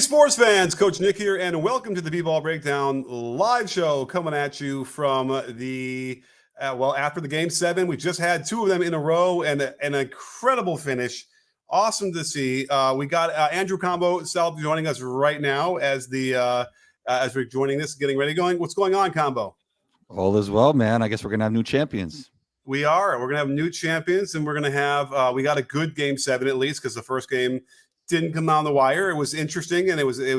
Sports fans, Coach Nick here, and welcome to the B-Ball Breakdown live show coming at you from after the Game 7. We just had two of them in a row and an incredible finish. Awesome to see. We got Andrew Combo Self joining us right now as we're joining this, getting ready going. What's going on, Combo? All is well, man. I guess we're going to have new champions. We are. We're going to have new champions, and we're going to have we got a good Game 7 at least, because the first game didn't come down the wire. It was interesting, and it was there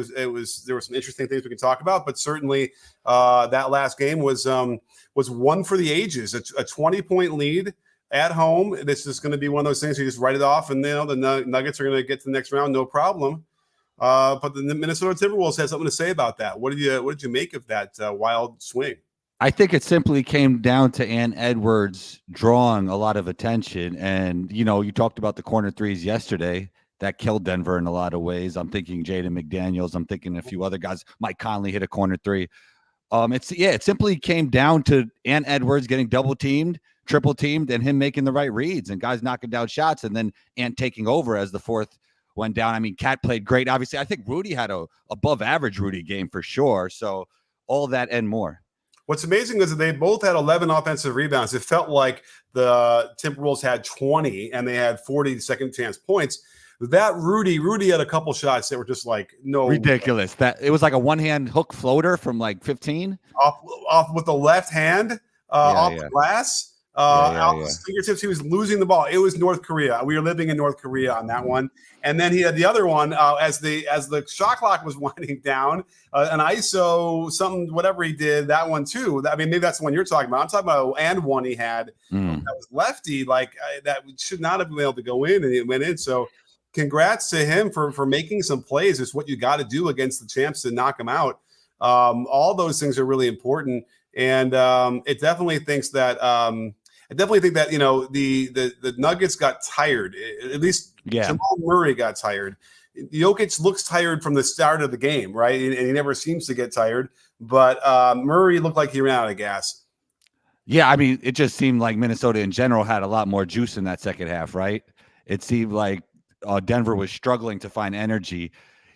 were some interesting things we can talk about, but certainly that last game was one for the ages. A 20-point lead at home. This is going to be one of those things you just write it off, and the Nuggets are going to get to the next round, no problem. But the Minnesota Timberwolves had something to say about that. What did you make of that wild swing? I think it simply came down to Ant Edwards drawing a lot of attention, and you talked about the corner threes yesterday. That killed Denver in a lot of ways. I'm thinking Jaden McDaniels. I'm thinking a few other guys. Mike Conley hit a corner three. It simply came down to Ant Edwards getting double teamed, triple teamed, and him making the right reads and guys knocking down shots, and then Ant taking over as the fourth went down. I mean, Cat played great. Obviously, I think Rudy had a above average Rudy game for sure. So all that and more. What's amazing is that they both had 11 offensive rebounds. It felt like the Timberwolves had 20 and they had 40 second chance points. That Rudy had a couple shots that were just like ridiculous. That it was like a one-hand hook floater from like 15 off with the left hand the glass. Out his fingertips, he was losing the ball. It was North Korea. We were living in North Korea on that one. And then he had the other one as the shot clock was winding down, an ISO something, whatever he did, that one too. I mean, maybe that's the one you're talking about. I'm talking about and one he had that was lefty, that should not have been able to go in, and it went in. So congrats to him for making some plays. It's what you got to do against the champs to knock them out. All those things are really important. And it definitely thinks that I definitely think that the Nuggets got tired. At least Jamal Murray got tired. Jokic looks tired from the start of the game, right? And he never seems to get tired. But Murray looked like he ran out of gas. Yeah, I mean, it just seemed like Minnesota in general had a lot more juice in that second half, right? It seemed like Denver was struggling to find energy.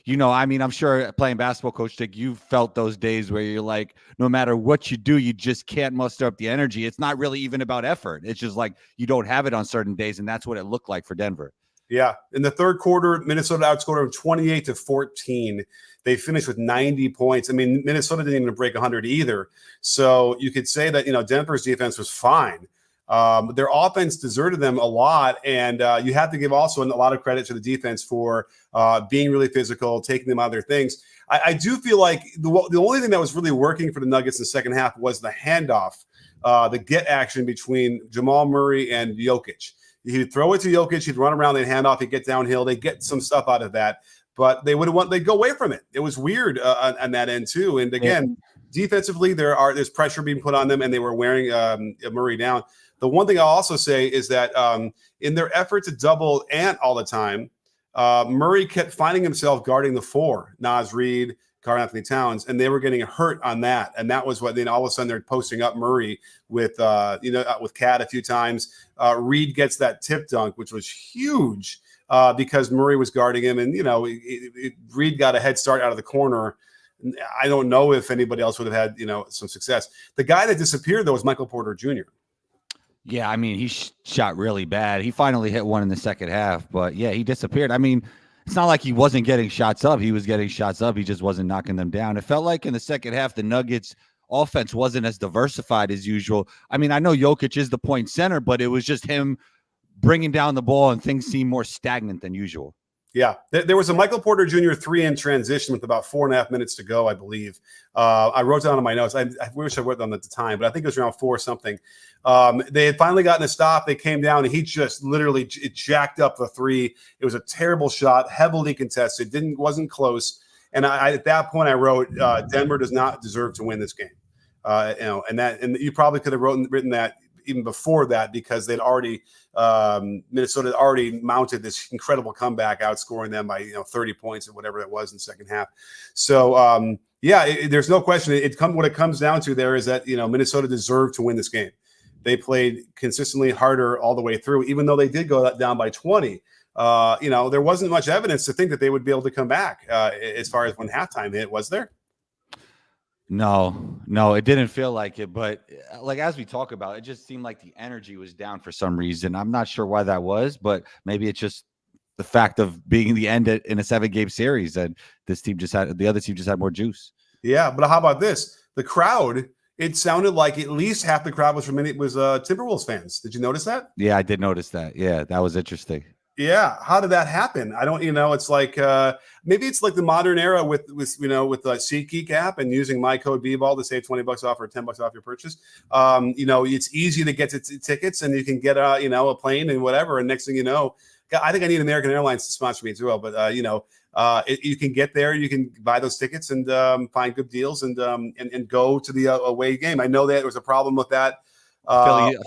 I mean, I'm sure playing basketball, Coach Dick, you felt those days where you're like, no matter what you do, you just can't muster up the energy. It's not really even about effort. It's just like you don't have it on certain days, and that's what it looked like for Denver. Yeah. In the third quarter, Minnesota outscored them 28-14. They finished with 90 points. I mean, Minnesota didn't even break 100 either. So you could say that, Denver's defense was fine. Their offense deserted them a lot, and you have to give also a lot of credit to the defense for being really physical, taking them out of their things. I do feel like the only thing that was really working for the Nuggets in the second half was the handoff, the get action between Jamal Murray and Jokic. He'd throw it to Jokic, he'd run around, they'd hand off, he'd get downhill, they'd get some stuff out of that, but they'd go away from it. It was weird on that end too. And again, defensively, there's pressure being put on them, and they were wearing Murray down. The one thing I'll also say is that in their effort to double Ant all the time, Murray kept finding himself guarding the four, Naz Reid, Karl-Anthony Towns, and they were getting hurt on that. And that was what then all of a sudden they're posting up Murray with Cat a few times. Reid gets that tip dunk, which was huge because Murray was guarding him, and Reid got a head start out of the corner. I don't know if anybody else would have had some success. The guy that disappeared though was Michael Porter Jr. Yeah, I mean, he shot really bad. He finally hit one in the second half, but yeah, he disappeared. I mean, it's not like he wasn't getting shots up. He was getting shots up. He just wasn't knocking them down. It felt like in the second half, the Nuggets offense wasn't as diversified as usual. I mean, I know Jokic is the point center, but it was just him bringing down the ball, and things seemed more stagnant than usual. Yeah, there was a Michael Porter Jr. 3 in transition with about 4.5 minutes to go, I believe. I wrote down on my notes. I wish I wrote them at the time, but I think it was around 4 something. They had finally gotten a stop. They came down, and he just literally jacked up the 3. It was a terrible shot, heavily contested. Wasn't close. And at that point, I wrote, Denver does not deserve to win this game. And you probably could have written that even before that, because they'd already Minnesota had already mounted this incredible comeback, outscoring them by 30 points or whatever it was in the second half. So there's no question. What it comes down to there is that Minnesota deserved to win this game. They played consistently harder all the way through, even though they did go down by 20. there wasn't much evidence to think that they would be able to come back as far as when halftime hit, was there? No, it didn't feel like it. But like as we talk about, it just seemed like the energy was down for some reason. I'm not sure why that was, but maybe it's just the fact of being the end in a 7-game series, and the other team just had more juice. Yeah, but how about this? The crowd, it sounded like at least half the crowd was Timberwolves fans. Did you notice that? Yeah, I did notice that. Yeah, that was interesting. Yeah, how did that happen? I don't, it's like maybe it's like the modern era with the SeatGeek app and using my code BBall to save $20 off or $10 off your purchase. It's easy to get to tickets, and you can get a plane and whatever. And next thing you know, I think I need American Airlines to sponsor me as well. But you can get there, you can buy those tickets and find good deals and go to the away game. I know that there was a problem with that.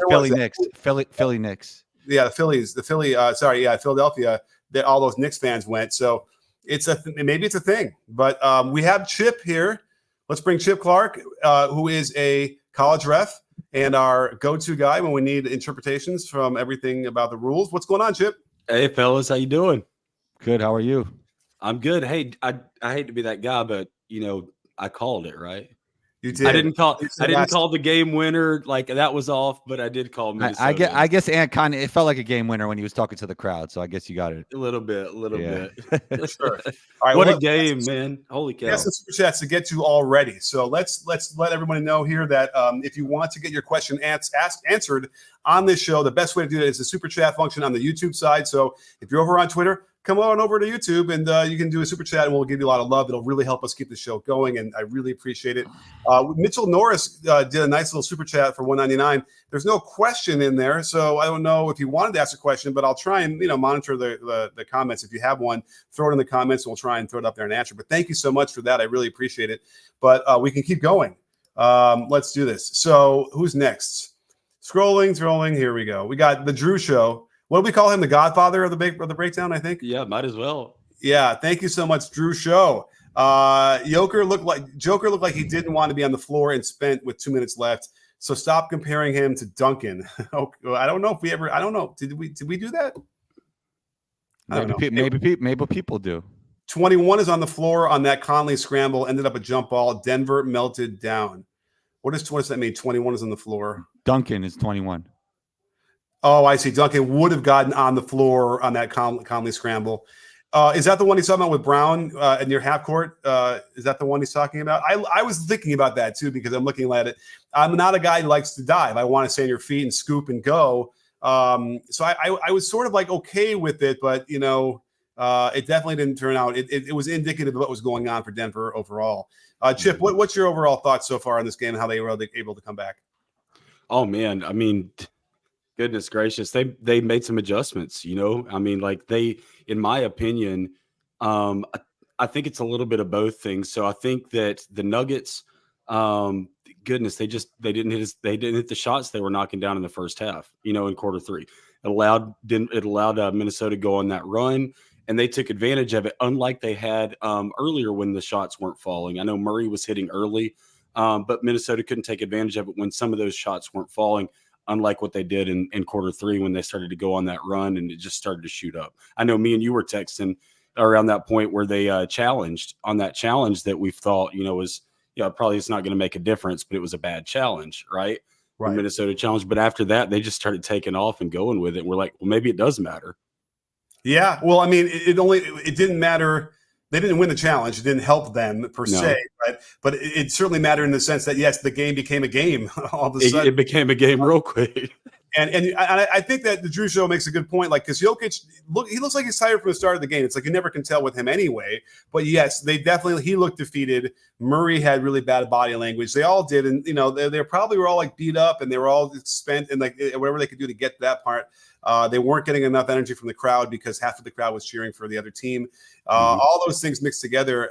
Philly Knicks. Yeah, Philadelphia. That all those Knicks fans went. So maybe it's a thing. But we have Chip here. Let's bring Chip Clark, who is a college ref and our go-to guy when we need interpretations from everything about the rules. What's going on, Chip? Hey, fellas, how you doing? Good. How are you? I'm good. Hey, I hate to be that guy, but I called it, right? You did. I didn't call the game winner. Like that was off, but I did call Minnesota. I guess Ant it felt like a game winner when he was talking to the crowd. So I guess you got it. A little bit. For sure. All right, what a game, man. Holy cow. We have some super chats to get to already. So let's let everybody know here that if you want to get your question answered on this show, the best way to do that is the super chat function on the YouTube side. So if you're over on Twitter, come on over to YouTube and you can do a super chat and we'll give you a lot of love. It'll really help us keep the show going, and I really appreciate it. Mitchell Norris did a nice little super chat for $1.99. There's no question in there, so I don't know if you wanted to ask a question, but I'll try and monitor the comments. If you have one, throw it in the comments and we'll try and throw it up there and answer. But thank you so much for that. I really appreciate it. But we can keep going. Let's do this. So who's next? Scrolling. Here we go. We got the Drew Show. What do we call him? The Godfather of the breakdown, I think. Yeah, might as well. Yeah, thank you so much, Drew Show. Joker looked like he didn't want to be on the floor and spent with 2 minutes left. So stop comparing him to Duncan. I don't know if we ever. I don't know. Did we do that? Maybe people do. 21 is on the floor on that Conley scramble. Ended up a jump ball. Denver melted down. What does that mean? 21 is on the floor. Duncan is 21. Oh, I see. Duncan would have gotten on the floor on that Conley scramble. Is that the one he's talking about with Brown in your half court? Is that the one he's talking about? I was thinking about that too because I'm looking at it. I'm not a guy who likes to dive. I want to stay on your feet and scoop and go. So I was sort of like okay with it, but it definitely didn't turn out. It was indicative of what was going on for Denver overall. Chip, what's your overall thoughts so far on this game and how they were able to come back? Oh man, I mean, goodness gracious, they made some adjustments. I mean, like in my opinion, I think it's a little bit of both things. So I think that the Nuggets, goodness, they didn't hit the shots they were knocking down in the first half. In quarter three, it allowed Minnesota to go on that run, and they took advantage of it. Unlike they had earlier when the shots weren't falling. I know Murray was hitting early, but Minnesota couldn't take advantage of it when some of those shots weren't falling. Unlike what they did in quarter three when they started to go on that run and it just started to shoot up. I know me and you were texting around that point where they challenged on that challenge that we thought, was, probably it's not going to make a difference, but it was a bad challenge, right? Right. The Minnesota challenge. But after that, they just started taking off and going with it. And we're like, well, maybe it does matter. Yeah. Well, I mean, it didn't matter. They didn't win the challenge. It didn't help them per se, right? But it certainly mattered in the sense that, yes, the game became a game all of a sudden. It became a game real quick. And I think that the Drew Show makes a good point. Like, because Jokic, he looks like he's tired from the start of the game. It's like you never can tell with him anyway. But yes, he looked defeated. Murray had really bad body language. They all did. And, they probably were all like beat up and they were all spent and like whatever they could do to get to that part. They weren't getting enough energy from the crowd because half of the crowd was cheering for the other team. All those things mixed together.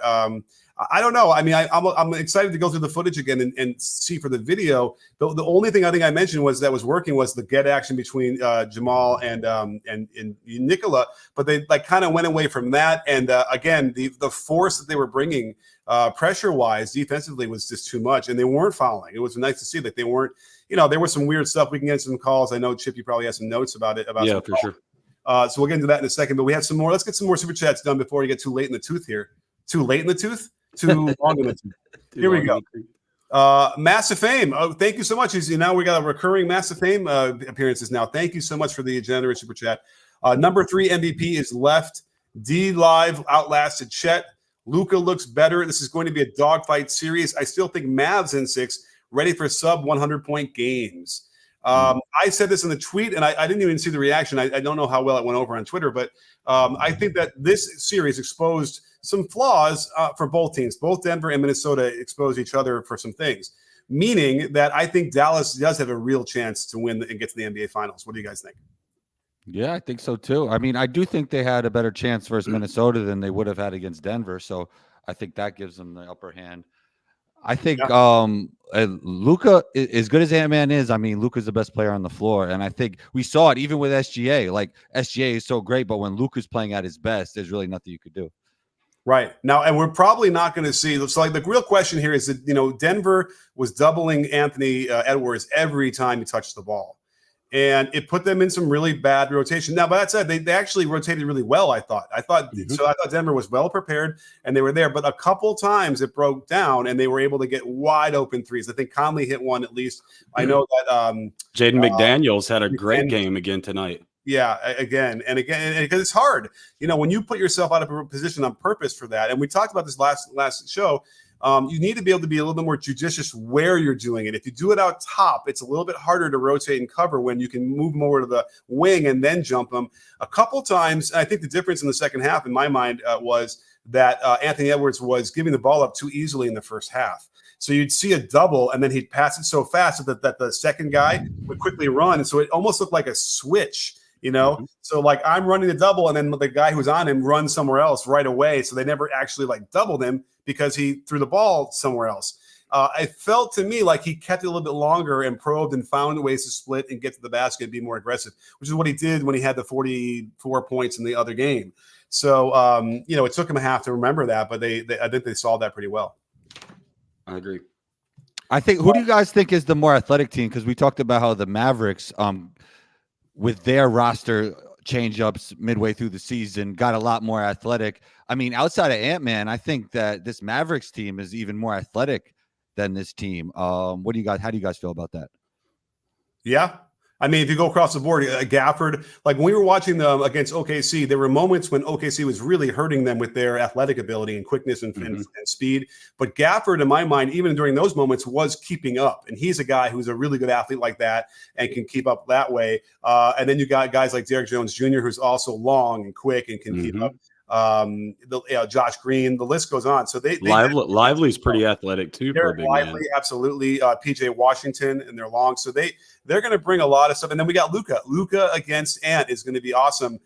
I don't know. I mean, I'm excited to go through the footage again and see for the video. The only thing I think I mentioned that was working was the get action between Jamal and Nikola, but they like kind of went away from that. And again, the force that they were bringing pressure wise defensively was just too much, and they weren't fouling. It was nice to see that they weren't. There was some weird stuff. We can get some calls. I know Chip, you probably have some notes about it. For sure. So we'll get into that in a second. But we have some more. Let's get some more super chats done before we get too late in the tooth here. Too late in the tooth? Too long in the tooth. Here we go. Massive Fame. Oh, thank you so much. Now we got a recurring Massive Fame appearances now. Thank you so much for the generous super chat. Number 3 MVP is left. D Live outlasted Chet. Luka looks better. This is going to be a dogfight series. I still think Mavs in 6, ready for sub 100-point games. I said this in the tweet, and I didn't even see the reaction. I don't know how well it went over on Twitter, but I think that this series exposed some flaws for both teams. Both Denver and Minnesota exposed each other for some things, meaning that I think Dallas does have a real chance to win and get to the NBA Finals. What do you guys think? Yeah, I think so too. I mean, I do think they had a better chance versus Minnesota than they would have had against Denver. So I think that gives them the upper hand. I think Luka, as good as Ant-Man is, I mean, Luka's the best player on the floor. And I think we saw it even with SGA. Like, SGA is so great, but when Luka's playing at his best, there's really nothing you could do. Right. Now, and we're probably not going to see – so like the real question here is that, Denver was doubling Anthony Edwards every time he touched the ball. And it put them in some really bad rotation. Now, by that said, they actually rotated really well, I thought. I thought Denver was well prepared, and they were there. But a couple times it broke down, and they were able to get wide open threes. I think Conley hit one at least. I know that Jaden McDaniels had a great game again tonight. Yeah, again, because it's hard. When you put yourself out of a position on purpose for that, and we talked about this last show, you need to be able to be a little bit more judicious where you're doing it. If you do it out top, it's a little bit harder to rotate and cover when you can move them over to the wing and then jump them. A couple times, I think the difference in the second half, in my mind, was that Anthony Edwards was giving the ball up too easily in the first half. So you'd see a double, and then he'd pass it so fast that the second guy would quickly run. And so it almost looked like a switch. So like I'm running the double, and then the guy who's on him runs somewhere else right away. So they never actually like doubled him because he threw the ball somewhere else. It felt to me like he kept it a little bit longer and probed and found ways to split and get to the basket and be more aggressive, which is what he did when he had the 44 points in the other game. So, it took him a half to remember that, but I think they solved that pretty well. I agree. I think, who do you guys think is the more athletic team? Because we talked about how the Mavericks, with their roster change-ups midway through the season, got a lot more athletic. I mean, outside of Ant-Man, I think that this Mavericks team is even more athletic than this team. How do you guys feel about that? Yeah. I mean, if you go across the board, Gafford, like when we were watching them against OKC, there were moments when OKC was really hurting them with their athletic ability and quickness and speed. But Gafford, in my mind, even during those moments, was keeping up. And he's a guy who's a really good athlete like that and can keep up that way. And then you got guys like Derrick Jones Jr., who's also long and quick and can keep up. Josh Green, the list goes on. So Lively's pretty athletic too. They're Lively, absolutely. PJ Washington, and they're long. So they're going to bring a lot of stuff. And then we got Luka. Luka against Ant is going to be awesome.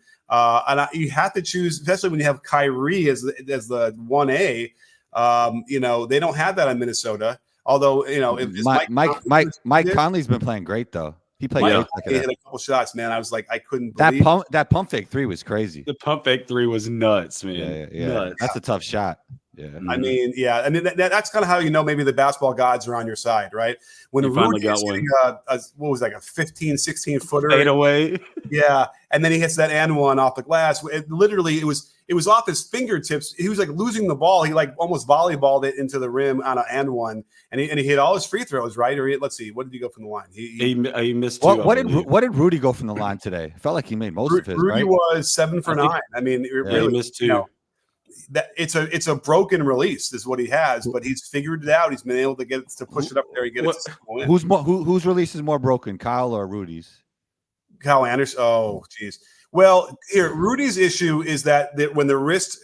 You have to choose, especially when you have Kyrie as the 1A. They don't have that on Minnesota. Although Mike Conley's been playing great though. He played great. He hit a couple shots, man. I was like, I couldn't believe that pump fake 3 was crazy. The pump fake 3 was nuts, man. Yeah. Nuts. That's a tough shot. Yeah. I mean, that's kind of how maybe the basketball gods are on your side, right? When he finally got one. A 15, 16 footer fade away. Yeah, and then he hits that and one off the glass. It was off his fingertips. He was like losing the ball. He like almost volleyballed it into the rim on an and one, and he hit all his free throws, right? Or let's see, what did he go from the line? He missed. What did Rudy go from the line today? I felt like he made most of his. Rudy right? was 7 for 9. I mean, really, he missed 2. That it's a broken release is what he has, but he's figured it out. He's been able to get it to push it up there. Whose release is more broken, Kyle or Rudy's? Kyle Anderson. Oh, geez. Well, here Rudy's issue is that when the wrist,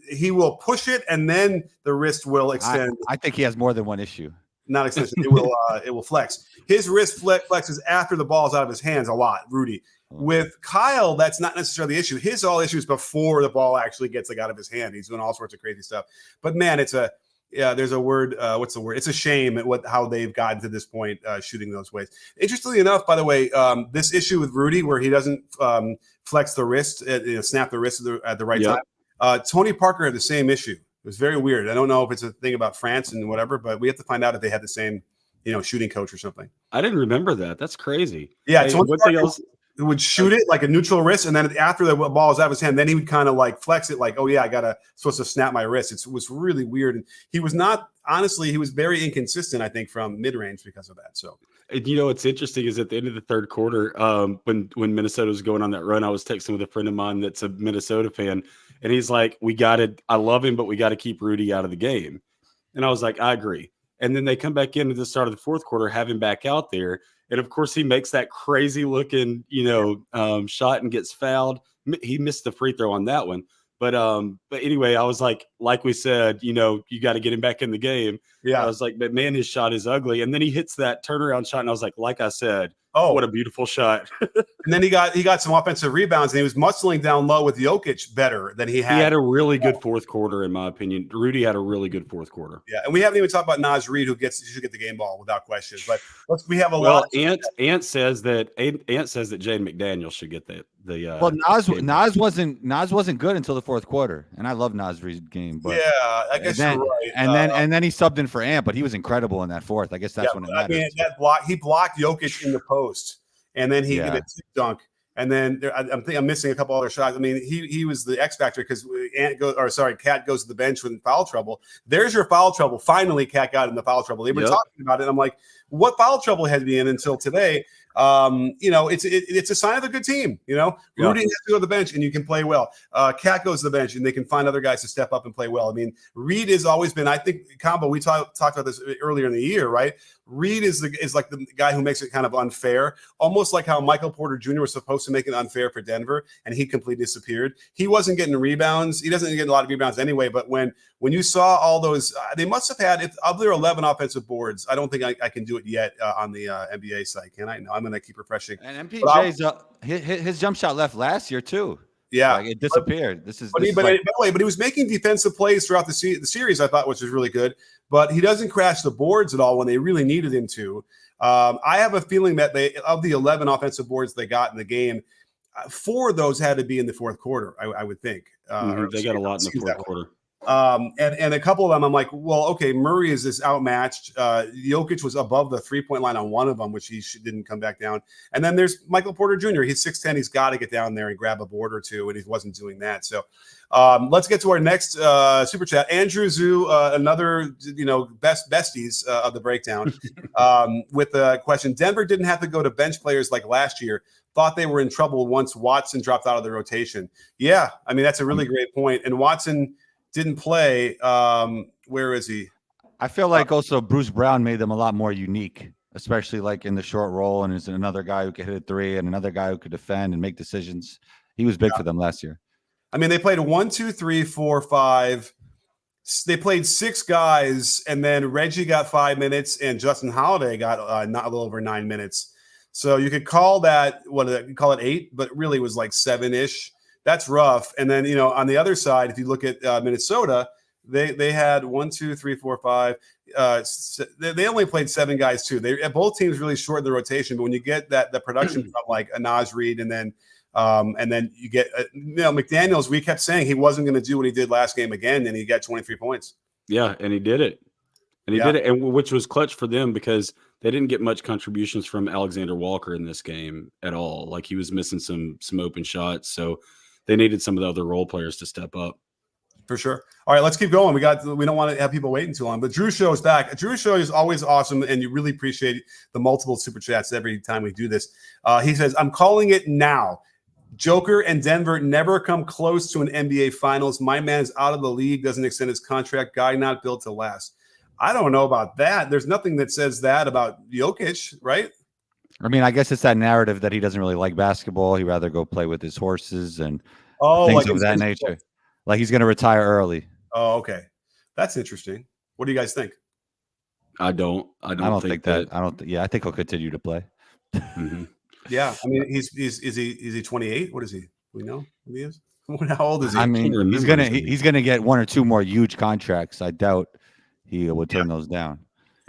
he will push it and then the wrist will extend. I think he has more than one issue. Not extension. It will flex. His wrist flexes after the ball's out of his hands a lot. Rudy. With Kyle, that's not necessarily the issue. His all issue is before the ball actually gets out of his hand. He's doing all sorts of crazy stuff. But man, there's a word. What's the word? It's a shame at how they've gotten to this point, shooting those ways. Interestingly enough, by the way, this issue with Rudy where he doesn't flex the wrist, snap the wrist at the right time. Tony Parker had the same issue. It was very weird. I don't know if it's a thing about France and whatever, but we have to find out if they had the same, shooting coach or something. I didn't remember that. That's crazy. Yeah. One thing else. would shoot it like a neutral wrist, and then after the ball was out of his hand, then he would kind of like flex it, like, oh yeah, supposed to snap my wrist. It was really weird, and he was not honestly. He was very inconsistent, I think, from mid range because of that. So, and what's interesting is at the end of the third quarter, when Minnesota was going on that run, I was texting with a friend of mine that's a Minnesota fan, and he's like, I love him, but we got to keep Rudy out of the game. And I was like, I agree. And then they come back in at the start of the fourth quarter, have him back out there. And of course, he makes that crazy looking, shot and gets fouled. He missed the free throw on that one. But anyway, I was like we said, you got to get him back in the game. Yeah. I was like, but man, his shot is ugly. And then he hits that turnaround shot. And I was like I said, oh, what a beautiful shot. And then he got some offensive rebounds, and he was muscling down low with Jokic better than he had. He had a really good fourth quarter, in my opinion. Rudy had a really good fourth quarter. Yeah, and we haven't even talked about Naz Reid, who should get the game ball without question. But we have a lot. Ant says that Jaden McDaniel should get the. Well, Naz wasn't good until the fourth quarter, and I love Naz Reid's game. But yeah, I guess you're right. And then he subbed in for Ant, but he was incredible in that fourth. I guess that's when it mattered. I mean, that block, he blocked Jokic in the post, and then he did a dunk. And then I'm missing a couple other shots. I mean, he was the X factor because Cat goes to the bench with foul trouble. There's your foul trouble. Finally, Cat got in the foul trouble. They were talking about it. And I'm like, what foul trouble had he in until today? It's a sign of a good team. Rudy has to go to the bench and you can play well. Cat goes to the bench and they can find other guys to step up and play well. I mean, Reed has always been, I think, Combo, we talked about this earlier in the year, right? Reed is like the guy who makes it kind of unfair, almost like how Michael Porter Jr. was supposed to make it unfair for Denver, and he completely disappeared. He wasn't getting rebounds. He doesn't get a lot of rebounds anyway, but when you saw all those, they must have had, of their 11 offensive boards, I don't think I can do it yet on the NBA site, can I? No, I'm going to keep refreshing. And MPJ's his jump shot left last year too. Yeah, like it disappeared. But he was making defensive plays throughout the series, I thought, which was really good. But he doesn't crash the boards at all when they really needed him to. I have a feeling that of the 11 offensive boards they got in the game, 4 of those had to be in the fourth quarter. I would think they got a lot in the fourth quarter. And a couple of them, I'm like, well, okay, Murray is this outmatched. Jokic was above the 3-point line on one of them, which he didn't come back down. And then there's Michael Porter Jr. He's 6'10". He's got to get down there and grab a board or two, and he wasn't doing that. So let's get to our next super chat. Andrew Zhu, another besties of the breakdown, with a question. Denver didn't have to go to bench players like last year. Thought they were in trouble once Watson dropped out of the rotation. Yeah, I mean, that's a really great point. And Watson didn't play. Where is he? I feel like also Bruce Brown made them a lot more unique, especially like in the short roll, and is another guy who could hit a three and another guy who could defend and make decisions. He was big for them last year. I mean, they played 1, 2, 3, 4, 5. They played 6 guys, and then Reggie got 5 minutes, and Justin Holiday got a little over 9 minutes. So you could call that call it 8, but really it was like 7-ish. That's rough. And then, on the other side, if you look at Minnesota, they had 1, 2, 3, 4, 5. They only played 7 guys too. Both teams really shortened the rotation. But when you get the production from like a Naz Reid, and then you get McDaniels, we kept saying he wasn't going to do what he did last game again, and he got 23 points. Yeah, and he did it. And he did it, and which was clutch for them because they didn't get much contributions from Alexander Walker in this game at all. Like he was missing some open shots, so they needed some of the other role players to step up. For sure. All right, let's keep going. We don't want to have people waiting too long, but Drew Show is back. Drew Show is always awesome, and you really appreciate the multiple super chats every time we do this. He says, "I'm calling it now. Joker and Denver never come close to an NBA Finals. My man is out of the league, doesn't extend his contract. Guy not built to last." I don't know about that. There's nothing that says that about Jokic, right? I mean, I guess it's that narrative that he doesn't really like basketball. He'd rather go play with his horses and things of that nature. Like he's going to retire early. Oh, okay. That's interesting. What do you guys think? I don't think that. I think he'll continue to play. Mm-hmm. Yeah. I mean, is he 28? What is he? We know who he is? How old is he? I mean, he's going to get 1 or 2 more huge contracts. I doubt he would turn those down.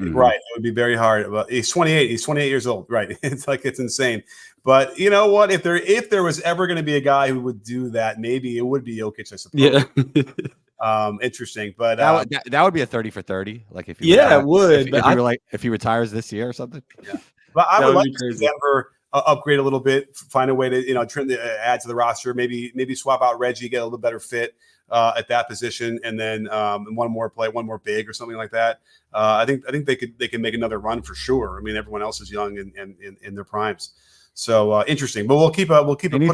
Mm-hmm. Right. It would be very hard. But he's 28. He's 28 years old. Right. It's insane. But you know what? If there was ever going to be a guy who would do that, maybe it would be Jokic, I suppose. Yeah. Interesting. But that would be a 30 for 30. Like if it would. If he retires this year or something. Yeah. But I would like to see Denver upgrade a little bit, find a way to trim add to the roster, maybe swap out Reggie, get a little better fit at that position, and then one more big or something like that. I think they can make another run for sure. I mean, everyone else is young and in their primes, so interesting. But we'll keep They need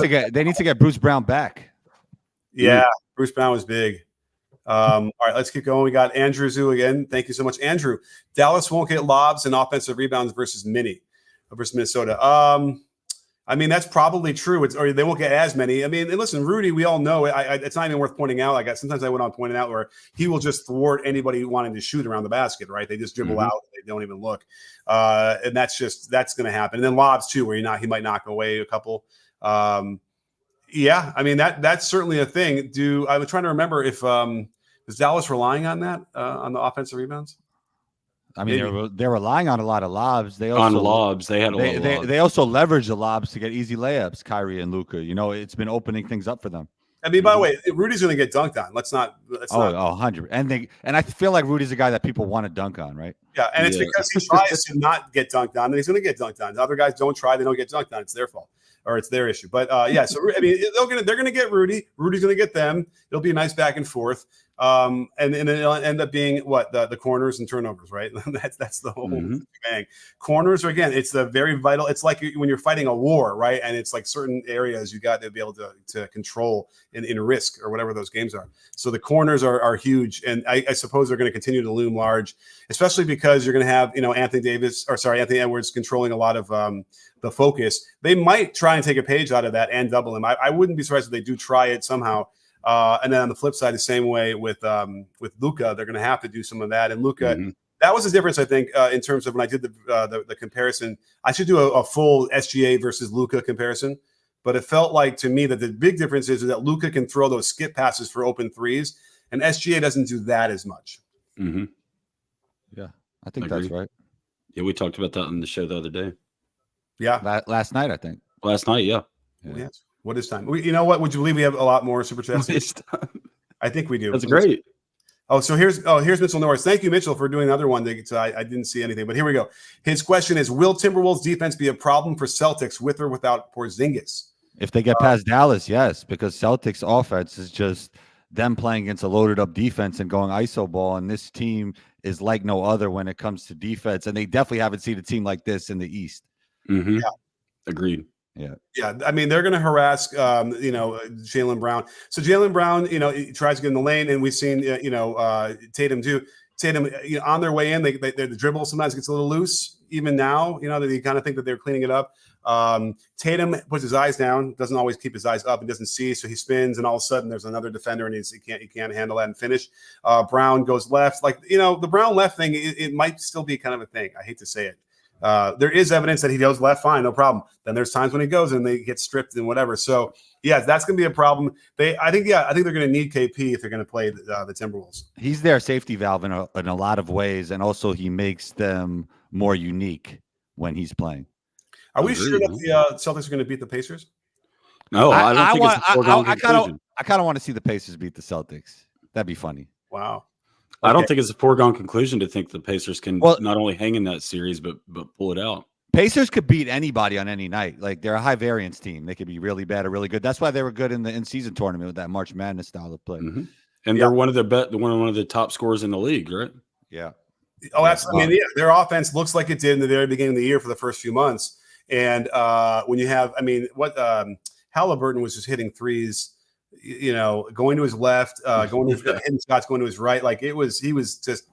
to get Bruce Brown back. Yeah, Bruce Brown was big. All right, let's keep going. We got Andrew Zoo again. Thank you so much, Andrew. Dallas won't get lobs and offensive rebounds versus Minnesota. I mean, that's probably true. Or they won't get as many. I mean, and listen, Rudy, we all know it's not even worth pointing out. Like sometimes I went on pointing out where he will just thwart anybody wanting to shoot around the basket, right? They just dribble out. They don't even look. And that's going to happen. And then lobs too, where he might knock away a couple. Yeah, I mean, that's certainly a thing. I was trying to remember if is Dallas relying on that on the offensive rebounds? I mean, they're relying on a lot of lobs. They had a lot of lobs. They also leverage the lobs to get easy layups, Kyrie and Luka. It's been opening things up for them. I mean, by the way, Rudy's going to get dunked on. Let's not. 100. And I feel like Rudy's a guy that people want to dunk on, right? Yeah, and it's because he tries to not get dunked on, and he's going to get dunked on. The other guys don't try; they don't get dunked on. It's their fault, or it's their issue. But so I mean, they're going to get Rudy. Rudy's going to get them. It'll be a nice back and forth. And then it'll end up being what the corners and turnovers, right? that's the whole bang. Corners are, again, it's the very vital. It's like when you're fighting a war, right? And it's like certain areas you got to be able to control in risk or whatever those games are. So the corners are huge, and I suppose they're going to continue to loom large, especially because you're going to have Anthony Edwards controlling a lot of the focus. They might try and take a page out of that and double him. I wouldn't be surprised if they do try it somehow. And then on the flip side, the same way with Luka, they're going to have to do some of that. And Luka, that was the difference, I think, in terms of when I did the comparison. I should do a full SGA versus Luka comparison, but it felt like to me that the big difference is that Luka can throw those skip passes for open threes, and SGA doesn't do that as much. Yeah, I think that's right. Yeah, we talked about that on the show the other day. Yeah, last night, I think. Last night, yeah. Yes. What is time? You know what? Would you believe we have a lot more super chats? I think we do. That's great. So here's Mitchell Norris. Thank you, Mitchell, for doing another one. So I didn't see anything, but here we go. His question is: will Timberwolves defense be a problem for Celtics with or without Porzingis? If they get past Dallas, yes, because Celtics offense is just them playing against a loaded up defense and going ISO ball, and this team is like no other when it comes to defense, and they definitely haven't seen a team like this in the East. Yeah. Agreed. Yeah. I mean, they're going to harass, Jaylen Brown. So Jaylen Brown, he tries to get in the lane, and we've seen, Tatum do. Tatum, on their way in, the dribble sometimes gets a little loose. Even now, that you kind of think that they're cleaning it up. Tatum puts his eyes down, doesn't always keep his eyes up, and doesn't see, so he spins, and all of a sudden there's another defender, and he can't handle that and finish. Brown goes left, the Brown left thing. It might still be kind of a thing. I hate to say it. There is evidence that he goes left, fine, no problem. Then there's times when he goes and they get stripped and whatever. So yeah, that's going to be a problem. I think they're going to need KP if they're going to play the Timberwolves. He's their safety valve in a lot of ways, and also he makes them more unique when he's playing. Are we sure that the Celtics are going to beat the Pacers? No, I don't think it's a foregone conclusion. I kind of want to see the Pacers beat the Celtics. That'd be funny. Wow. I don't think it's a foregone conclusion to think the Pacers can not only hang in that series, but pull it out. Pacers could beat anybody on any night. Like, they're a high variance team. They could be really bad or really good. That's why they were good in the in-season tournament with that March Madness style of play. And they're one of the top scorers in the league, right? Yeah. Oh, absolutely. I mean, their offense looks like it did in the very beginning of the year for the first few months. And when you have, Halliburton was just hitting threes, going to his left, hitting shots, going to his right. Like he was just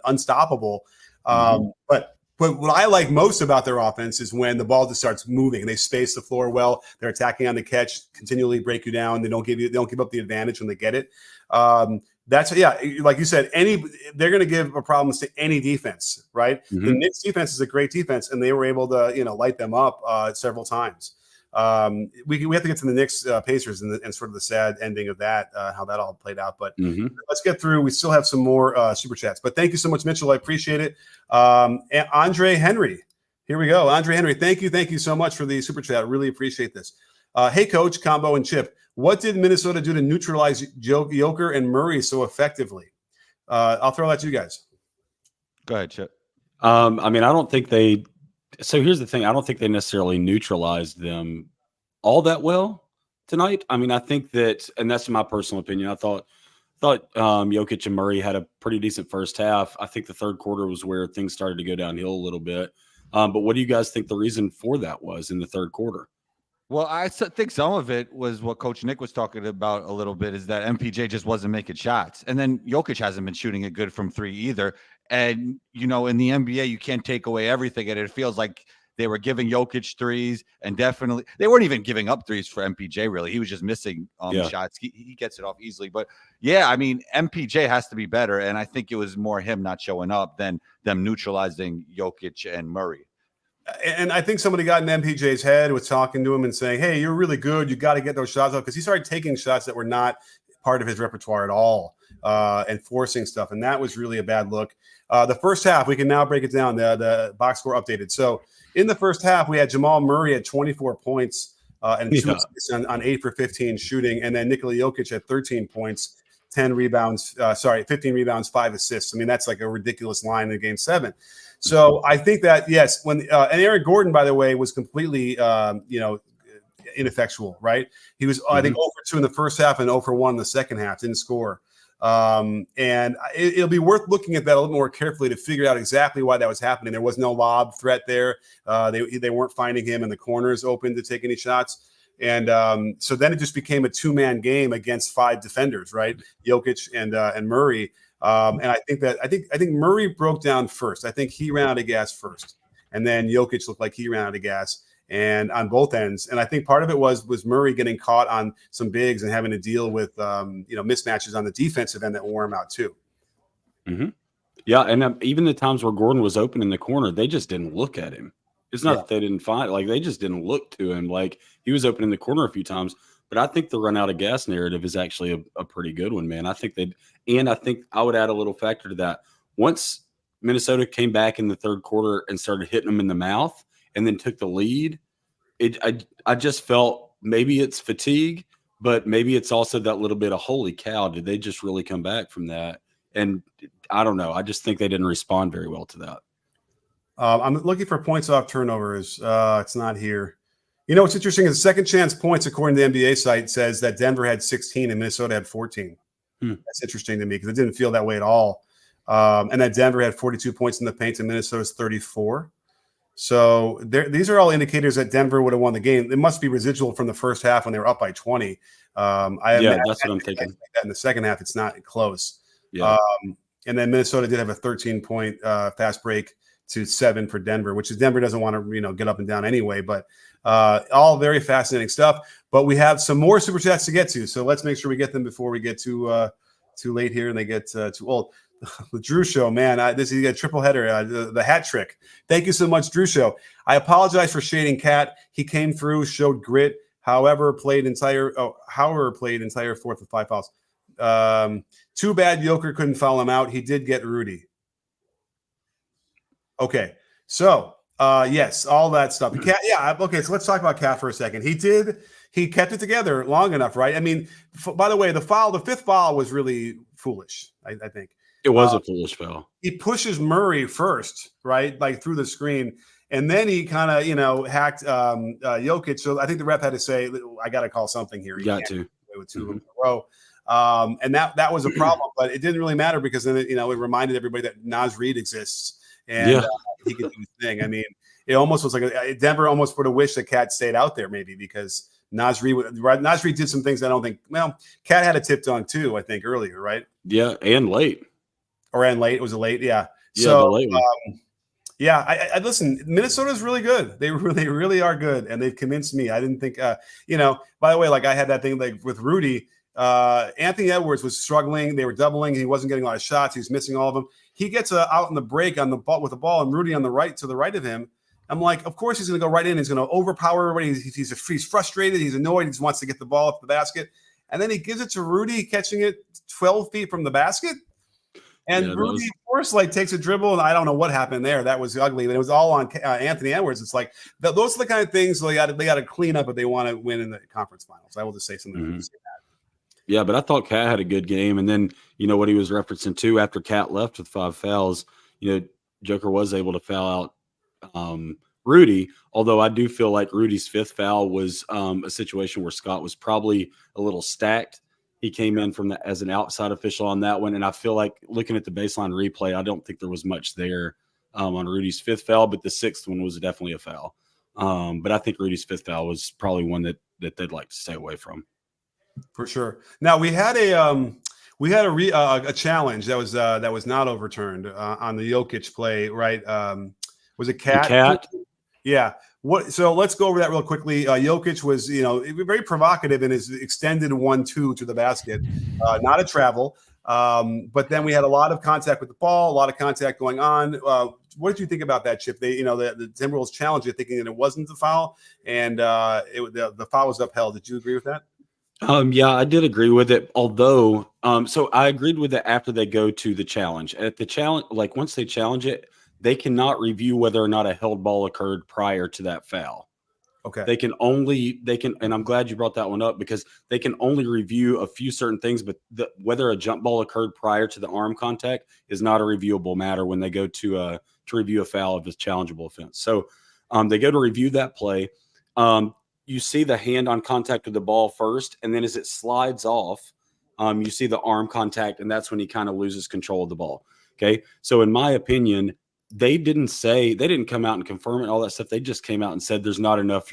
unstoppable. But what I like most about their offense is when the ball just starts moving. They space the floor well. They're attacking on the catch, continually break you down. They don't give up the advantage when they get it. Like you said, they're going to give problems to any defense, right? The Knicks defense is a great defense, and they were able to light them up several times. We have to get to the Knicks Pacers and sort of the sad ending of that, how that all played out. But let's get through. We still have some more super chats. But thank you so much, Mitchell. I appreciate it. And Andre Henry, here we go. Andre Henry, thank you so much for the super chat. I really appreciate this. Hey, Coach, Combo, and Chip. What did Minnesota do to neutralize Joker and Murray so effectively? I'll throw that to you guys. Go ahead, Chip. I don't think they So here's the thing. I don't think they necessarily neutralized them all that well tonight. I mean, I think that, and that's my personal opinion. I thought Jokic and Murray had a pretty decent first half. I think the third quarter was where things started to go downhill a little bit. But what do you guys think the reason for that was in the third quarter? Well, think some of it was what Coach Nick was talking about a little bit, is that MPJ just wasn't making shots. And then Jokic hasn't been shooting it good from three either. And, in the NBA, you can't take away everything. And it feels like they were giving Jokic threes, and definitely they weren't even giving up threes for MPJ, really. He was just missing shots. He gets it off easily. But, yeah, I mean, MPJ has to be better. And I think it was more him not showing up than them neutralizing Jokic and Murray. And I think somebody got in MPJ's head, was talking to him and saying, hey, you're really good. You got to get those shots up, because he started taking shots that were not part of his repertoire at all, and forcing stuff. And that was really a bad look. The first half, we can now break it down. The box score updated. So in the first half, we had Jamal Murray at 24 points and 2 assists on 8 for 15 shooting. And then Nikola Jokic at 13 points, 15 rebounds, 5 assists. I mean, that's like a ridiculous line in Game 7. So I think that, yes, when and Aaron Gordon, by the way, was completely, ineffectual, right? He was, I think, 0 for 2 in the first half and 0 for 1 in the second half, didn't score. And it'll be worth looking at that a little more carefully to figure out exactly why that was happening. There was no lob threat there. They weren't finding him in the corners open to take any shots. And so then it just became a 2-man game against 5 defenders, right? Jokic and Murray. And I think Murray broke down first. I think he ran out of gas first, and then Jokic looked like he ran out of gas, and on both ends. And I think part of it was Murray getting caught on some bigs and having to deal with mismatches on the defensive end that wore him out too. Mm-hmm. Yeah, and even the times where Gordon was open in the corner, they just didn't look at him. It's not that they didn't find, like, they just didn't look to him. Like, he was open in the corner a few times. But I think the run out of gas narrative is actually a pretty good one, man. I think I would add a little factor to that. Once Minnesota came back in the third quarter and started hitting them in the mouth and then took the lead, I just felt maybe it's fatigue, but maybe it's also that little bit of, holy cow, did they just really come back from that? And I don't know. I just think they didn't respond very well to that. I'm looking for points off turnovers. It's not here. What's interesting is second chance points, according to the NBA site, says that Denver had 16 and Minnesota had 14. That's interesting to me, because it didn't feel that way at all. And that Denver had 42 points in the paint and Minnesota's 34. So these are all indicators that Denver would have won the game. It must be residual from the first half when they were up by 20. That's what I'm thinking. In the second half, it's not close. Yeah. And then Minnesota did have a 13-point fast break to 7 for Denver, which is Denver doesn't want to get up and down anyway. But all very fascinating stuff. But we have some more super chats to get to, so let's make sure we get them before we get too late here and they get too old. The Drew Show, man, this is a triple header, the hat trick. Thank you so much, Drew Show. I apologize for shading Cat. He came through, showed grit. However, played entire fourth with 5 fouls. Too bad Joker couldn't foul him out. He did get Rudy. Okay, so yes, all that stuff. Cat, okay. So let's talk about Cat for a second. He kept it together long enough, right? I mean, by the way, the fifth foul was really foolish. I think it was a foolish foul. He pushes Murray first, right, like through the screen, and then he kind of hacked Jokic. So I think the ref had to say, "I got to call something here." You got to with 2 in a row. And that was a problem, but it didn't really matter, because then it reminded everybody that Naz Reid exists. And he could do his thing. I mean, it almost was like Denver almost would have wished that Cat stayed out there, maybe, because Naz Reid did some things I don't think. Well, Cat had a tip dunk too, I think, earlier, right? Yeah, and late. It was a late, yeah. Yeah, so, the late one. I listen. Minnesota's really good. They really are good, and they've convinced me. I didn't think, By the way, like I had that thing like with Rudy. Anthony Edwards was struggling. They were doubling. He wasn't getting a lot of shots. He was missing all of them. He gets out in the break on the ball with the ball, and Rudy on the right, to the right of him. I'm like, of course he's going to go right in. He's going to overpower everybody. He's frustrated. He's annoyed. He just wants to get the ball up the basket. And then he gives it to Rudy, catching it 12 feet from the basket. And Rudy, of course, takes a dribble, and I don't know what happened there. That was ugly. It was all on Anthony Edwards. It's like those are the kind of things they got to clean up if they want to win in the conference finals. I will just say something. Yeah, but I thought Cat had a good game. And then, what he was referencing too, after Cat left with 5 fouls, Joker was able to foul out Rudy. Although I do feel like Rudy's fifth foul was a situation where Scott was probably a little stacked. He came in from as an outside official on that one, and I feel like looking at the baseline replay, I don't think there was much there on Rudy's fifth foul, but the sixth one was definitely a foul. But I think Rudy's fifth foul was probably one that they'd like to stay away from. For sure. Now we had a challenge that was not overturned on the Jokic play, right? Was it Cat? Cat? Yeah. So let's go over that real quickly. Jokic was, very provocative in his extended 1-2 to the basket, not a travel. But then we had a lot of contact with the ball, a lot of contact going on. What did you think about that, Chip? The Timberwolves challenged it, thinking that it wasn't a foul, and the foul was upheld. Did you agree with that? Yeah, I did agree with it. Although, so I agreed with it after they go to the challenge. At the challenge, like once they challenge it, they cannot review whether or not a held ball occurred prior to that foul. Okay. They can, and I'm glad you brought that one up because they can only review a few certain things, but whether a jump ball occurred prior to the arm contact is not a reviewable matter when they go to review a foul of a challengeable offense. So they go to review that play. You see the hand on contact with the ball first, and then as it slides off, you see the arm contact, and that's when he kind of loses control of the ball. Okay. So in my opinion, they didn't come out and confirm it, all that stuff. They just came out and said there's not enough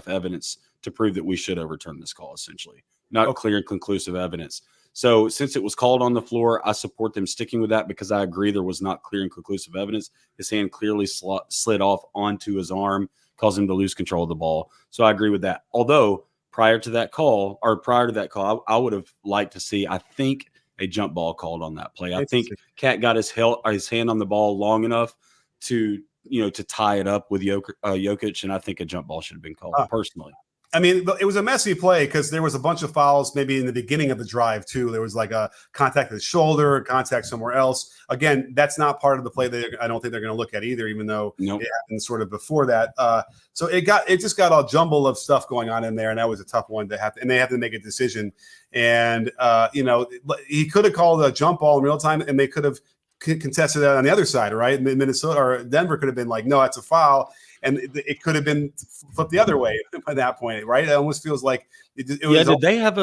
evidence to prove that we should overturn this call, essentially. Not clear and conclusive evidence. So since it was called on the floor, I support them sticking with that because I agree there was not clear and conclusive evidence. His hand clearly slid off onto his arm, caused him to lose control of the ball. So I agree with that. Although prior to that call, I would have liked to see, I think, a jump ball called on that play. I think Cat got his hand on the ball long enough to tie it up with Jokic, and I think a jump ball should have been called personally. I mean, it was a messy play because there was a bunch of fouls maybe in the beginning of the drive, too. There was like a contact with the shoulder, contact somewhere else. Again, that's not part of the play that I don't think they're going to look at either, even though it happened sort of before that. So it just got all jumble of stuff going on in there, and that was a tough one to have to, and they had to make a decision. And, he could have called a jump ball in real time, and they could have contested that on the other side, right? Minnesota or Denver could have been like, no, that's a foul. And it could have been flipped the other way by that point, right? It almost feels like they had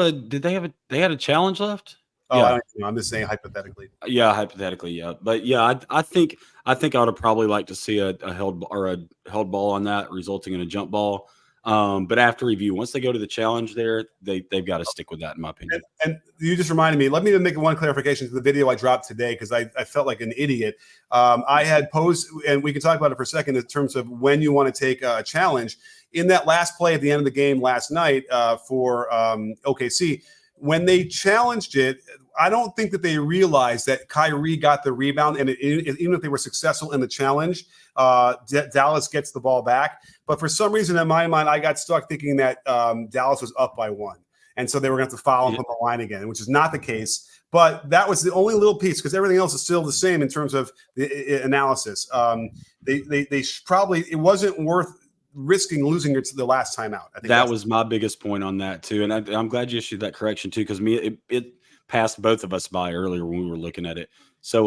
a challenge left? Oh, yeah. I don't know. I'm just saying hypothetically. Yeah, hypothetically, yeah. But yeah, I think I would have probably liked to see a held ball on that, resulting in a jump ball. But after review, once they go to the challenge there, they've got to stick with that, in my opinion. And you just reminded me, let me make one clarification to the video I dropped today, because I felt like an idiot. I had posed, and we can talk about it for a second in terms of when you want to take a challenge. In that last play at the end of the game last night for OKC, when they challenged it, I don't think that they realized that Kyrie got the rebound, and even if they were successful in the challenge, Dallas gets the ball back. But for some reason, in my mind, I got stuck thinking that Dallas was up by 1, and so they were going to have to foul him from the line again, which is not the case. But that was the only little piece, because everything else is still the same in terms of the analysis. They probably, it wasn't worth risking losing it to the last time out. I think that was my biggest point on that too, and I'm glad you issued that correction too, because it passed both of us by earlier when we were looking at it. So,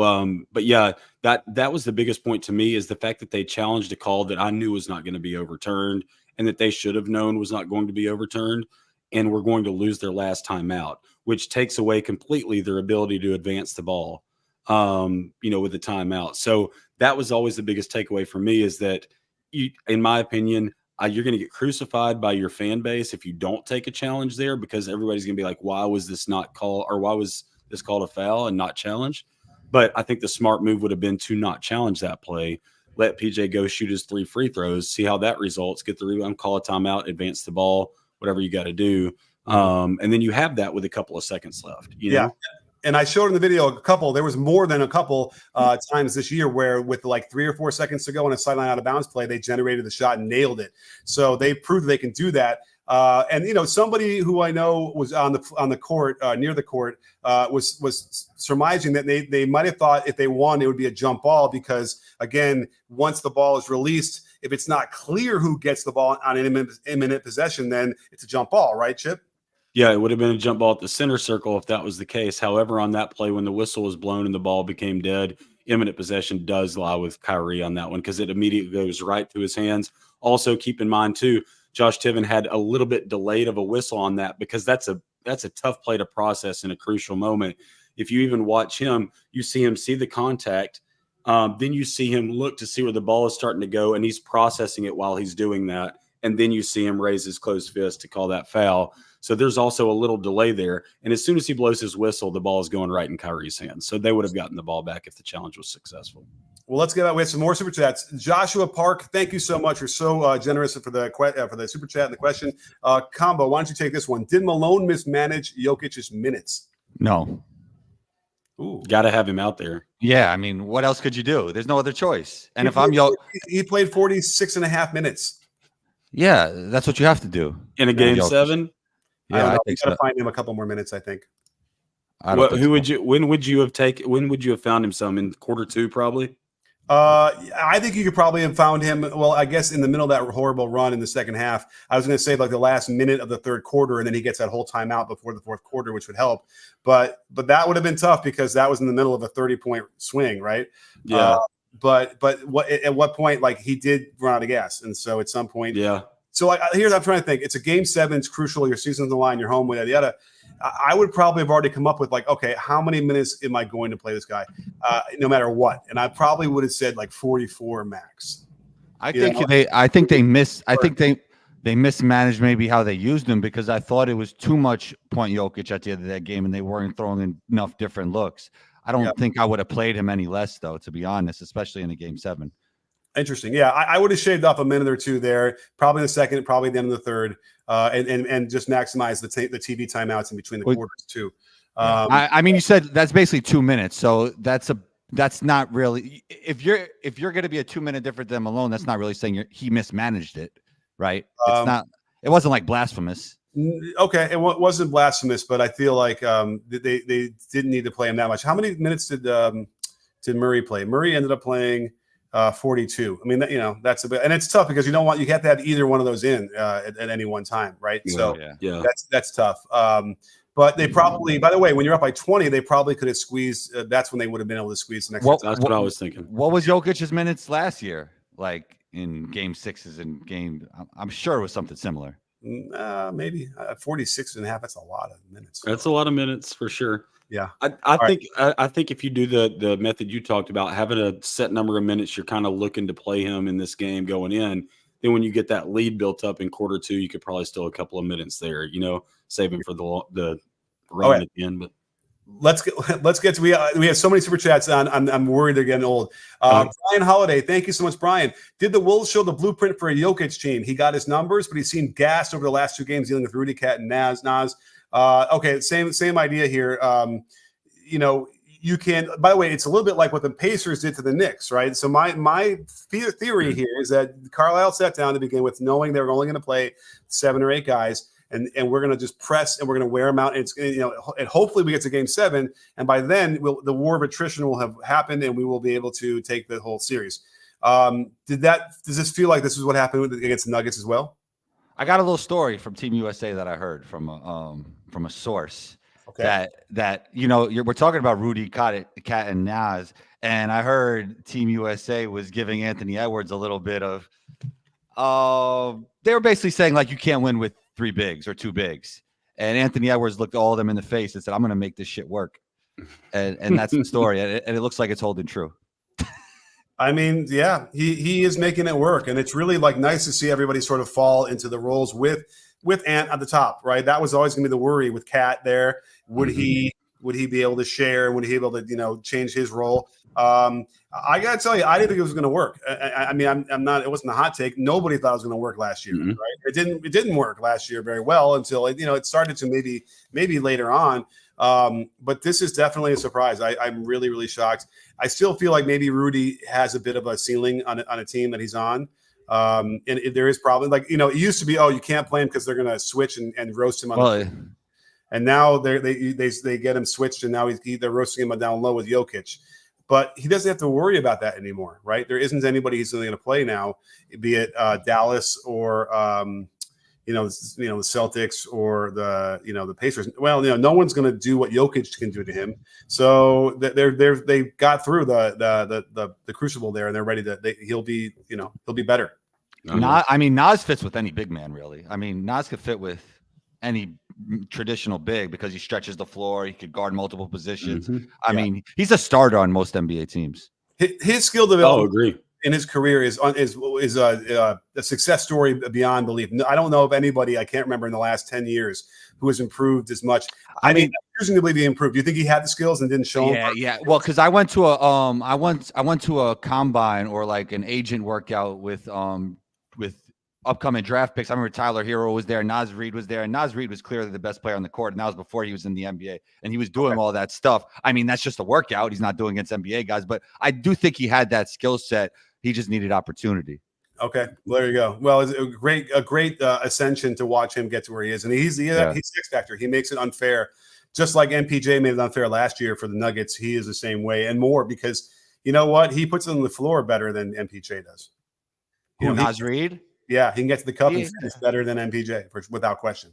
but yeah, that was the biggest point to me, is the fact that they challenged a call that I knew was not going to be overturned, and that they should have known was not going to be overturned, and were going to lose their last time out, which takes away completely their ability to advance the ball, with the timeout. So that was always the biggest takeaway for me, is that in my opinion, you're going to get crucified by your fan base if you don't take a challenge there, because everybody's going to be like, why was this not called, or why was this called a foul and not challenged? But I think the smart move would have been to not challenge that play, let PJ go shoot his 3 free throws, see how that results, get the rebound, call a timeout, advance the ball, whatever you got to do. And then you have that with a couple of seconds left. You know? And I showed in the video there was more than a couple times this year where with like 3 or 4 seconds to go on a sideline out of bounds play, they generated the shot and nailed it. So they proved they can do that. And somebody who I know was on the court, near the court, was surmising that they might have thought if they won, it would be a jump ball, because again, once the ball is released, if it's not clear who gets the ball on an imminent possession, then it's a jump ball, right, Chip? Yeah, it would have been a jump ball at the center circle if that was the case. However, on that play, when the whistle was blown and the ball became dead, imminent possession does lie with Kyrie on that one because it immediately goes right to his hands. Also, keep in mind too, Josh Tiven had a little bit delayed of a whistle on that because that's a tough play to process in a crucial moment. If you even watch him, you see him see the contact, then you see him look to see where the ball is starting to go, and he's processing it while he's doing that. And then you see him raise his closed fist to call that foul. So there's also a little delay there. And as soon as he blows his whistle, the ball is going right in Kyrie's hands. So they would have gotten the ball back if the challenge was successful. Well, let's get out. We have some more super chats. Joshua Park, thank you so much. You're so generous for the super chat and the question. Combo, why don't you take this one? Did Malone mismanage Jokic's minutes? No. Ooh. Got to have him out there. Yeah, I mean, what else could you do? There's no other choice. And he played 46 and a half minutes. Yeah, that's what you have to do in a game 7. Yeah, I think so. Got to find him a couple more minutes, I think. When would you have found him some in quarter 2 probably? I think you could probably have found him. Well, I guess in the middle of that horrible run in the second half, I was going to say like the last minute of the third quarter, and then he gets that whole timeout before the fourth quarter, which would help. But that would have been tough because that was in the middle of a 30-point swing, right? Yeah. But at what point, like he did run out of gas, and so at some point, yeah. So here's what I'm trying to think. It's a game 7. It's crucial. Your season's on the line. You're home with it. Yada. I would probably have already come up with like, okay, how many minutes am I going to play this guy, no matter what? And I probably would have said like 44 max. I think they mismanaged maybe how they used him because I thought it was too much point Jokic at the end of that game and they weren't throwing in enough different looks. I don't think I would have played him any less though, to be honest, especially in a game 7. Interesting. Yeah, I would have shaved off a minute or two there, probably in the second, probably the end of the third, and just maximize the TV timeouts in between the quarters too. I mean, you said that's basically 2 minutes, so that's not really. If you're going to be a 2 minute different than Malone, that's not really saying he mismanaged it, right? It's not. It wasn't like blasphemous. Okay, it wasn't blasphemous, but I feel like they didn't need to play him that much. How many minutes did Murray play? Murray ended up playing 42. I mean, that's a bit, and it's tough because you have to have either one of those in at any one time, right? Yeah, so yeah. That's tough. But they probably, by the way, when you're up by 20, they probably could have squeezed. That's when they would have been able to squeeze the next. That's what I was thinking. What was Jokic's minutes last year? Like in game 6s and game, I'm sure it was something similar. Maybe 46 and a half. That's a lot of minutes. That's a lot of minutes for sure. Yeah, I think if you do the method you talked about, having a set number of minutes, you're kind of looking to play him in this game going in. Then when you get that lead built up in quarter 2, you could probably still a couple of minutes there, save him for the run at the end. But let's get to we have so many super chats on. I'm worried they're getting old. Brian Holiday, thank you so much, Brian. Did the Wolves show the blueprint for a Jokic team? He got his numbers, but he seemed gassed over the last 2 games dealing with Rudy, Cat, and Nas. Okay, same idea here. You can. By the way, it's a little bit like what the Pacers did to the Knicks, right? So my theory here is that Carlisle sat down to begin with, knowing they were only going to play 7 or 8 guys, and we're going to just press and we're going to wear them out. And it's and hopefully we get to game 7, and by then the war of attrition will have happened, and we will be able to take the whole series. Does this feel like this is what happened against the Nuggets as well? I got a little story from Team USA that I heard from a source. Okay. That we're talking about Rudy, Cat, and Nas, and I heard Team USA was giving Anthony Edwards a little bit of. They were basically saying like you can't win with 3 bigs or 2 bigs, and Anthony Edwards looked all of them in the face and said, "I'm going to make this shit work," and that's the story, and it looks like it's holding true. I mean, yeah, he is making it work, and it's really like nice to see everybody sort of fall into the roles with Ant at the top, right? That was always going to be the worry with Cat there. Would he be able to share? Would he be able to change his role? I gotta tell you, I didn't think it was going to work. I mean, I'm not. It wasn't a hot take. Nobody thought it was going to work last year, right? It didn't work last year very well until it started to maybe later on. But this is definitely a surprise. I'm really, really shocked. I still feel like maybe Rudy has a bit of a ceiling on a team that he's on. And there is probably it used to be, you can't play him because they're going to switch and roast him on and now they get him switched, and now they're roasting him down low with Jokic. But he doesn't have to worry about that anymore, right? There isn't anybody he's going to play now, be it Dallas or the Celtics or the Pacers. Well, no one's going to do what Jokic can do to him. So they got through the crucible there, and they're ready to. He'll be better. Nas fits with any big man, really. I mean, Nas could fit with any traditional big because he stretches the floor. He could guard multiple positions. Mhm. I mean, he's a starter on most NBA teams. His skill development agree. in his career is a success story beyond belief. I don't know of anybody, I can't remember in the last 10 years, who has improved as much. I mean, I'm choosing to believe he improved. Do you think he had the skills and didn't show them? Yeah. Well, because I went to a combine or like an agent workout with upcoming draft picks. I remember Tyler Hero was there, Naz Reid was there, and Naz Reid was clearly the best player on the court, and that was before he was in the NBA, and he was doing all that stuff. I mean, that's just a workout. He's not doing against NBA guys, but I do think he had that skill set. He just needed opportunity. Okay, well, there you go. Well, it's a great ascension to watch him get to where he is, and he's X factor. He makes it unfair, just like MPJ made it unfair last year for the Nuggets. He is the same way and more because you know what? He puts it on the floor better than MPJ does. Naz Reid? Yeah, he can get to the cup and finish better than MPJ without question.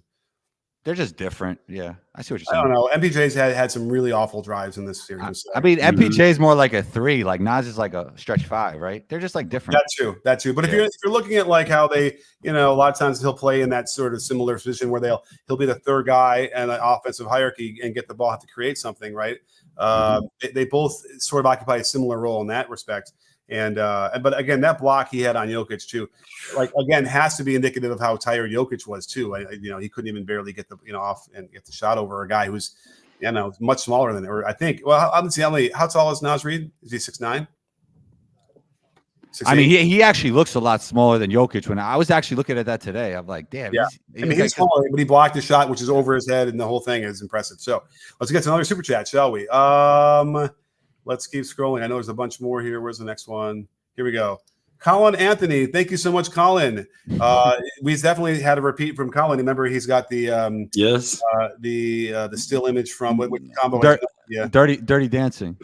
They're just different. Yeah, I see what you're I saying. don't know. MPJ's had some really awful drives in this series. I mean, MPJ is more like a 3. Like Nas is like a stretch 5, right? They're just like different. That too. But if you're looking at like how they, a lot of times he'll play in that sort of similar position where he'll be the third guy and an offensive hierarchy and get the ball, have to create something, right? They both sort of occupy a similar role in that respect. But again, that block he had on Jokic too, like again, has to be indicative of how tired Jokic was too. He couldn't even barely get the off and get the shot over a guy who's much smaller than or I think. Well, let's see how tall is Naz Reid? Is he 6'9"? I mean, he actually looks a lot smaller than Jokic. When I was actually looking at that today, I'm like, damn. Yeah, he's smaller, but he blocked the shot, which is over his head, and the whole thing is impressive. So let's get to another super chat, shall we? Let's keep scrolling. I know there's a bunch more here. Where's the next one? Here we go. Colin Anthony. Thank you so much, Colin. We definitely had a repeat from Colin. Remember, he's got the the still image from what combo? Dirty Dancing.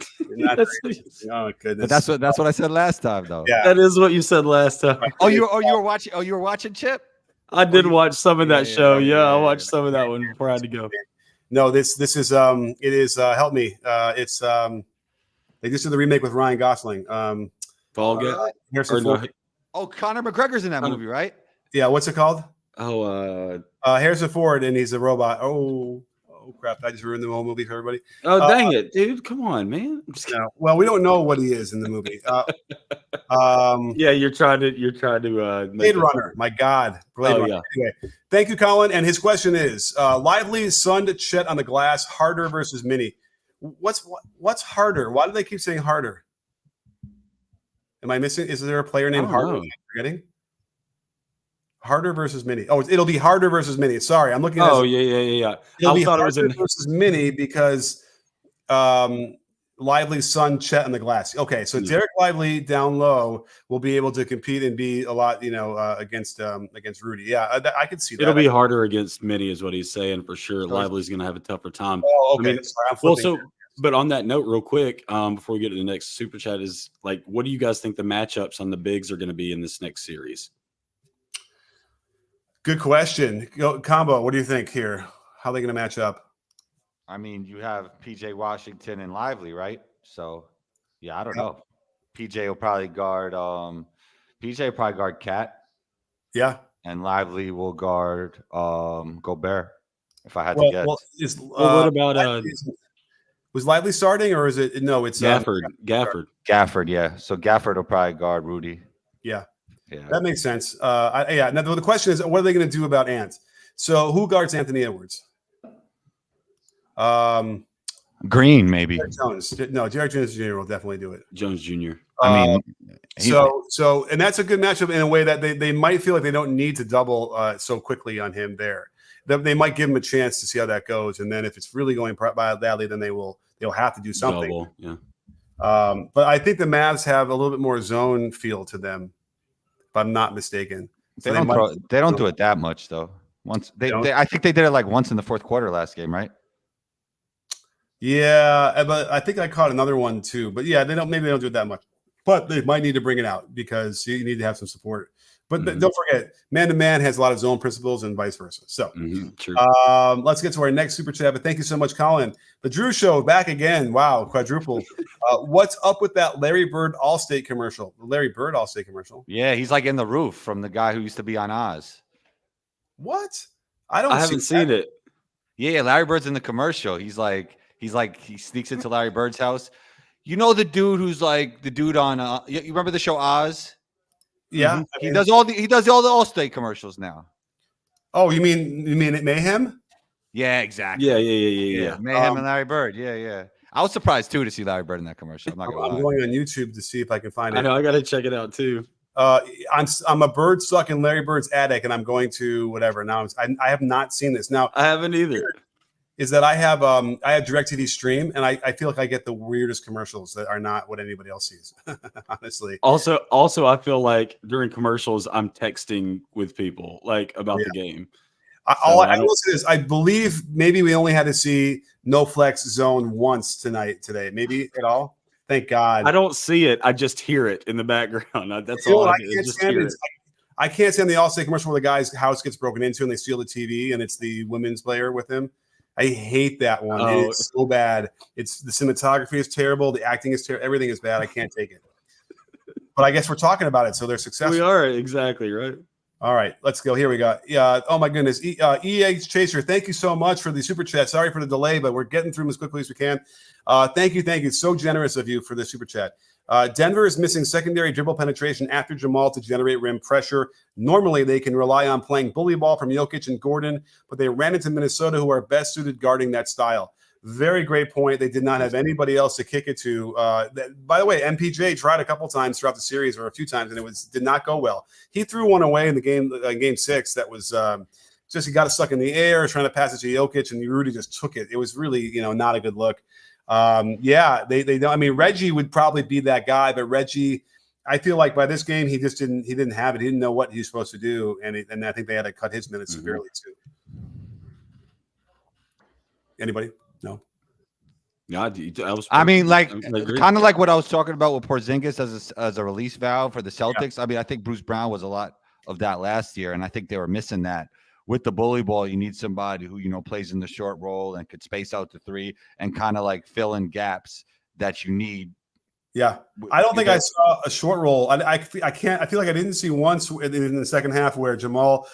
Oh goodness. But that's what I said last time, though. Yeah, that is what you said last time. You were watching Chip? I did watch some of that show. Yeah, I watched some of that one before I had to go. No, this is it is help me. It's they just did the remake with Ryan Gosling. Fall Guy. Oh, Conor McGregor's in that movie, right? Yeah, what's it called? Harrison Ford, and he's a robot. Oh crap! I just ruined the whole movie for everybody. Oh dang it, dude! Come on, man. No, well, we don't know what he is in the movie. Yeah, you're trying to Blade Runner. My God, Blade Runner. Yeah. Anyway, thank you, Colin. And his question is: Lively, Sun to Chet on the glass, Harder versus Mini. What's harder? Why do they keep saying Harder? Am I missing? Is there a player named Harder? I'm forgetting. Harder versus Mini. Oh, it'll be Harder versus Mini. Sorry, I'm looking at yeah. It'll be Harder versus Mini because Lively's son Chet on the glass. Okay, so Derek Lively down low will be able to compete and be a lot, against Rudy. Yeah, I could see that. It'll be harder against Mini, is what he's saying for sure. Lively's going to have a tougher time. Oh, okay. But on that note, real quick, before we get to the next super chat, is like, what do you guys think the matchups on the bigs are going to be in this next series? Good question. Combo, what do you think here? How are they going to match up? I mean, you have PJ Washington and Lively, right? So, yeah, I don't know. PJ will probably guard Cat. Yeah. And Lively will guard Gobert, if I had to guess. What about was Lively starting, or is it no? It's Gafford. Gafford, yeah. So Gafford will probably guard Rudy. Yeah, that makes sense. Now the question is, what are they going to do about Ant? So who guards Anthony Edwards? Green, maybe. Derek Jones. No, Derek Jones Jr. will definitely do it. Jones Jr. I mean, and that's a good matchup in a way that they might feel like they don't need to double so quickly on him there. They might give him a chance to see how that goes, and then if it's really going badly, then they'll have to do something. Double, yeah. But I think the Mavs have a little bit more zone feel to them, if I'm not mistaken. So they don't do it that much though. I think they did it like once in the fourth quarter last game, right? Yeah, but I think I caught another one too. But yeah, maybe they don't do it that much. But they might need to bring it out because you need to have some support. But don't forget, man-to-man has a lot of zone principles and vice versa. So true. let's get to our next super chat. But thank you so much, Colin. The Drew Show back again. Wow, quadruple. What's up with that Larry Bird Allstate commercial? The Larry Bird Allstate commercial. Yeah, he's like in the roof from the guy who used to be on Oz. What? I haven't seen it. Yeah, Larry Bird's in the commercial. He sneaks into Larry Bird's house. You know the dude who's like the dude on you remember the show Oz? Yeah. He does all the Allstate commercials now. Oh, you mean Mayhem? Yeah, exactly. Yeah. Mayhem and Larry Bird. Yeah. I was surprised too to see Larry Bird in that commercial. I'm not gonna lie. I'm going on YouTube to see if I can find it. I know, I gotta check it out too. I'm a bird stuck in Larry Bird's attic, and I'm going to whatever. Now I have not seen this. Now I haven't either. Is that I have DirecTV Stream, and I feel like I get the weirdest commercials that are not what anybody else sees. Honestly. Also, I feel like during commercials, I'm texting with people like about the game. I will say this: I believe maybe we only had to see No Flex Zone once today. Maybe at all. Thank God. I don't see it. I just hear it in the background. That's all I can't stand it. I can't stand the Allstate commercial where the guy's house gets broken into and they steal the TV and it's the women's player with him. I hate that one. Oh. It's so bad. It's the cinematography is terrible. The acting is terrible. Everything is bad. I can't take it. But I guess we're talking about it, so they're successful. We are, exactly right. All right, let's go. Here we go. Yeah. Oh my goodness. EH Chaser, thank you so much for the super chat. Sorry for the delay, but we're getting through them as quickly as we can. Thank you. It's so generous of you for the super chat. Denver is missing secondary dribble penetration after Jamal to generate rim pressure. Normally, they can rely on playing bully ball from Jokic and Gordon, but they ran into Minnesota, who are best suited guarding that style. Very great point. They did not have anybody else to kick it to. By the way, MPJ tried a couple times throughout the series, or a few times, and it did not go well. He threw one away in the game 6 that was just he got it stuck in the air, trying to pass it to Jokic, and Rudy just took it. It was really not a good look. They don't. I mean, Reggie would probably be that guy, but Reggie, I feel like by this game he didn't have it. He didn't know what he was supposed to do, and I think they had to cut his minutes severely too. Anybody? No. Yeah, I mean, kind of like what I was talking about with Porzingis as a release valve for the Celtics. Yeah. I mean, I think Bruce Brown was a lot of that last year, and I think they were missing that. With the bully ball, you need somebody who plays in the short role and could space out the three and kind of like fill in gaps that you need. Yeah, I don't think I saw a short roll. I can't. I feel like I didn't see once in the second half where Jamal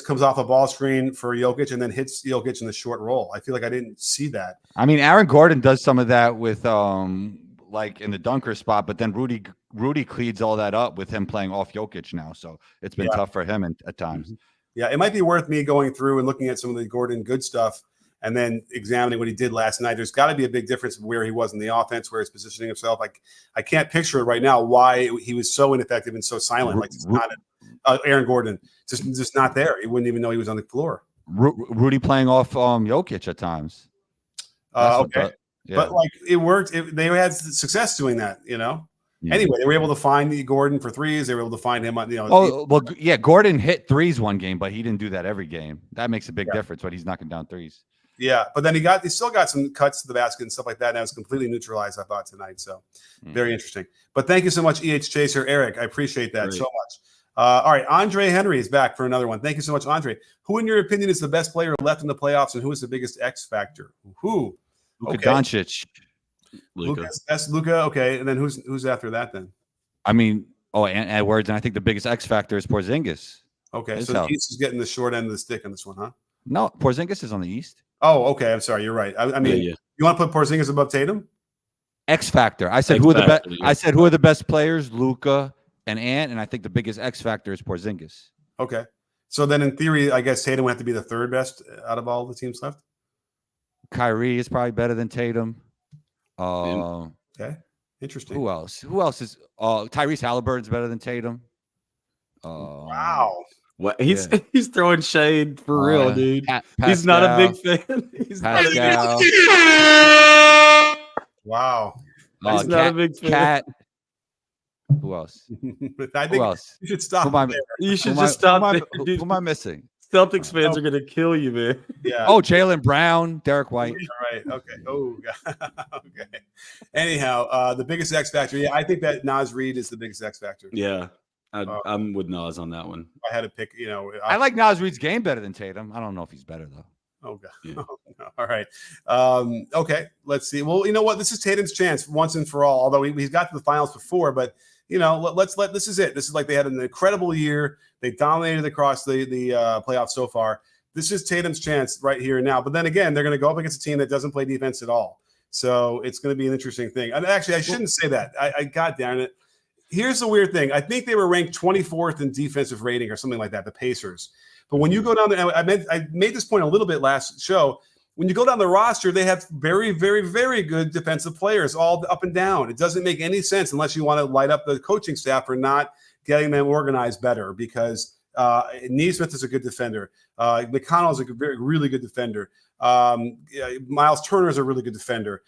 comes off a ball screen for Jokic and then hits Jokic in the short roll. I feel like I didn't see that. I mean, Aaron Gordon does some of that with like in the dunker spot, but then Rudy cleans all that up with him playing off Jokic now. So it's been tough for him at times. Mm-hmm. Yeah, it might be worth me going through and looking at some of the Gordon good stuff and then examining what he did last night. There's got to be a big difference where he was in the offense, where he's positioning himself. Like I can't picture it right now why he was so ineffective and so silent. Like it's not Aaron Gordon, just not there. He wouldn't even know he was on the floor. Rudy playing off Jokic at times. Okay, but like it worked. They had success doing that. Yeah. Anyway, they were able to find Gordon for threes. They were able to find him on, Gordon hit threes one game, but he didn't do that every game. That makes a big difference when he's knocking down threes. Yeah, but then he still got some cuts to the basket and stuff like that. And that was completely neutralized, I thought, tonight. So very interesting. But thank you so much, EH Chaser, Eric. I appreciate that so much. All right, Andre Henry is back for another one. Thank you so much, Andre. Who, in your opinion, is the best player left in the playoffs, and who is the biggest X factor? Who? Luka Doncic. Luka. That's Luka. Okay, and then who's after that then? I mean, and Edwards, and I think the biggest X factor is Porzingis. Okay, so the East is getting the short end of the stick on this one, huh? No, Porzingis is on the East. Oh, okay. I'm sorry. You're right. I mean, you want to put Porzingis above Tatum? X factor. I said who are the best? I said who are the best players? Luka and Ant, and I think the biggest X factor is Porzingis. Okay, so then in theory, I guess Tatum would have to be the third best out of all the teams left. Kyrie is probably better than Tatum. Okay, interesting. Who else is Tyrese Halliburton's better than Tatum? Wow. What he's throwing shade for real, dude. He's not a big fan. He's Pascal. Wow. He's not a big fan. Cat. Who else? I think you should stop. You should just stop. Who am I missing? Celtics fans are gonna kill you, man. Yeah. Oh, Jaylen Brown, Derek White. All right. Okay. Oh, God. Okay. Anyhow, the biggest X factor. Yeah, I think that Naz Reid is the biggest X factor. Yeah. I'm with Nas on that one. I had to pick, I like Nas Reed's game better than Tatum. I don't know if he's better though. Oh god. Yeah. Oh, no. All right. Okay. Let's see. Well, you know what? This is Tatum's chance once and for all. Although he's got to the finals before, but let's let this is it. This is like they had an incredible year. They dominated across the playoffs so far. This is Tatum's chance right here and now. But then again, they're going to go up against a team that doesn't play defense at all. So it's going to be an interesting thing. And actually, I shouldn't say that. I God damn it. Here's the weird thing. I think they were ranked 24th in defensive rating or something like that, the Pacers. But when you go down there, I made this point a little bit last show. When you go down the roster, they have very, very, very good defensive players all up and down. It doesn't make any sense unless you want to light up the coaching staff for not getting them organized better because Neesmith is a good defender. McConnell is a really good defender. Miles Turner is a really good defender.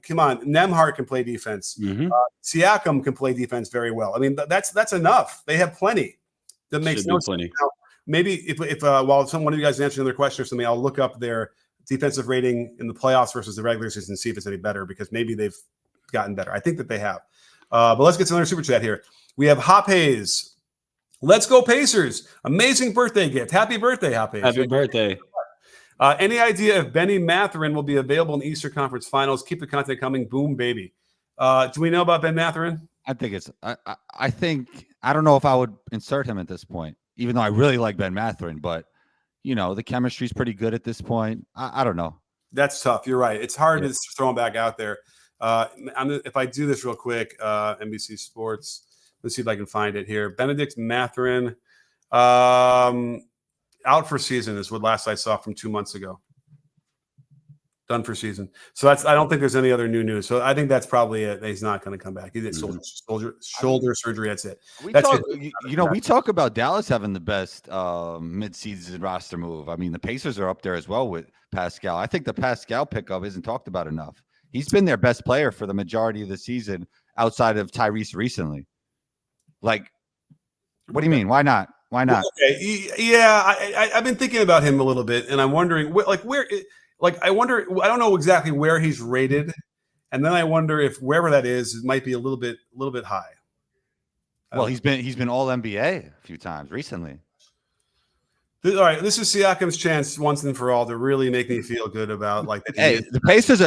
Come on, Nembhard can play defense. Mm-hmm. Siakam can play defense very well. I mean, that's enough. They have plenty. That makes no sense. Now, maybe if while one of you guys is answering another question or something, I'll look up their defensive rating in the playoffs versus the regular season and see if it's any better because maybe they've gotten better. I think that they have. But let's get to another super chat here. We have Hop Hayes. Let's go Pacers. Amazing birthday gift. Happy birthday, Hop Hayes. Happy birthday. Any idea if Benny Mathurin will be available in the Eastern Conference Finals? Keep the content coming. Boom, baby. Do we know about Ben Mathurin? I think it's I think I don't know if I would insert him at this point, even though I really like Ben Mathurin, but the chemistry's pretty good at this point. I don't know. That's tough. You're right. It's hard to throw him back out there. If I do this real quick, NBC Sports. Let's see if I can find it here. Benedict Mathurin, out for season is what last I saw from 2 months ago. Done for season. So I don't think there's any other new news. So I think that's probably it. He's not going to come back. He did shoulder surgery. That's it. We talk about Dallas having the best mid-season roster move. I mean, the Pacers are up there as well with Pascal. I think the Pascal pickup isn't talked about enough. He's been their best player for the majority of the season outside of Tyrese recently. Like, what do you mean? Why not? Why not? Okay. Yeah, I've been thinking about him a little bit, and I'm wondering, I don't know exactly where he's rated, and then I wonder if wherever that is, it might be a little bit high. Well, he's been All NBA a few times recently. All right, this is Siakam's chance once and for all to really make me feel good about the Pacers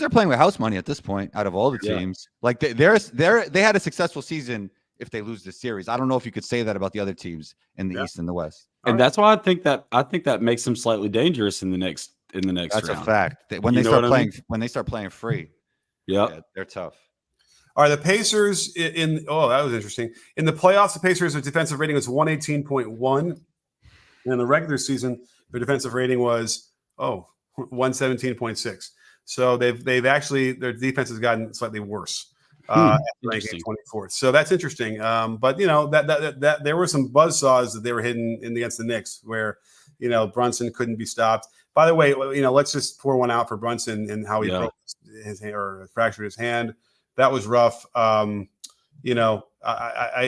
are playing with house money at this point. Out of all the teams, like they had a successful season. If they lose this series, I don't know if you could say that about the other teams in the East and the West. And that's why I think that makes them slightly dangerous in the next That's round. A fact. When they start playing free, yeah, they're tough. All right, the Pacers that was interesting. In the playoffs, the Pacers' defensive rating was 118.1. And in the regular season, their defensive rating was 117.6. So they've actually their defense has gotten slightly worse. Ranking 24th. So that's interesting. But that there were some buzzsaws that they were hitting against the Knicks where Brunson couldn't be stopped. By the way, let's just pour one out for Brunson and how he broke his hand or fractured his hand. That was rough. I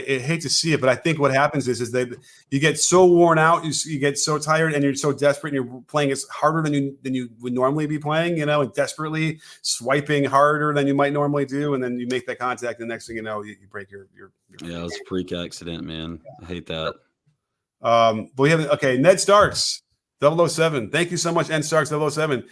hate to see it, but I think what happens is that you get so worn out, you get so tired, and you're so desperate, and you're playing as harder than you would normally be playing, and desperately swiping harder than you might normally do, and then you make that contact, and the next thing you know, you break your it was a freak accident, man. I hate that. But we have Ned Starks 007. Thank you so much, Ned Starks 007.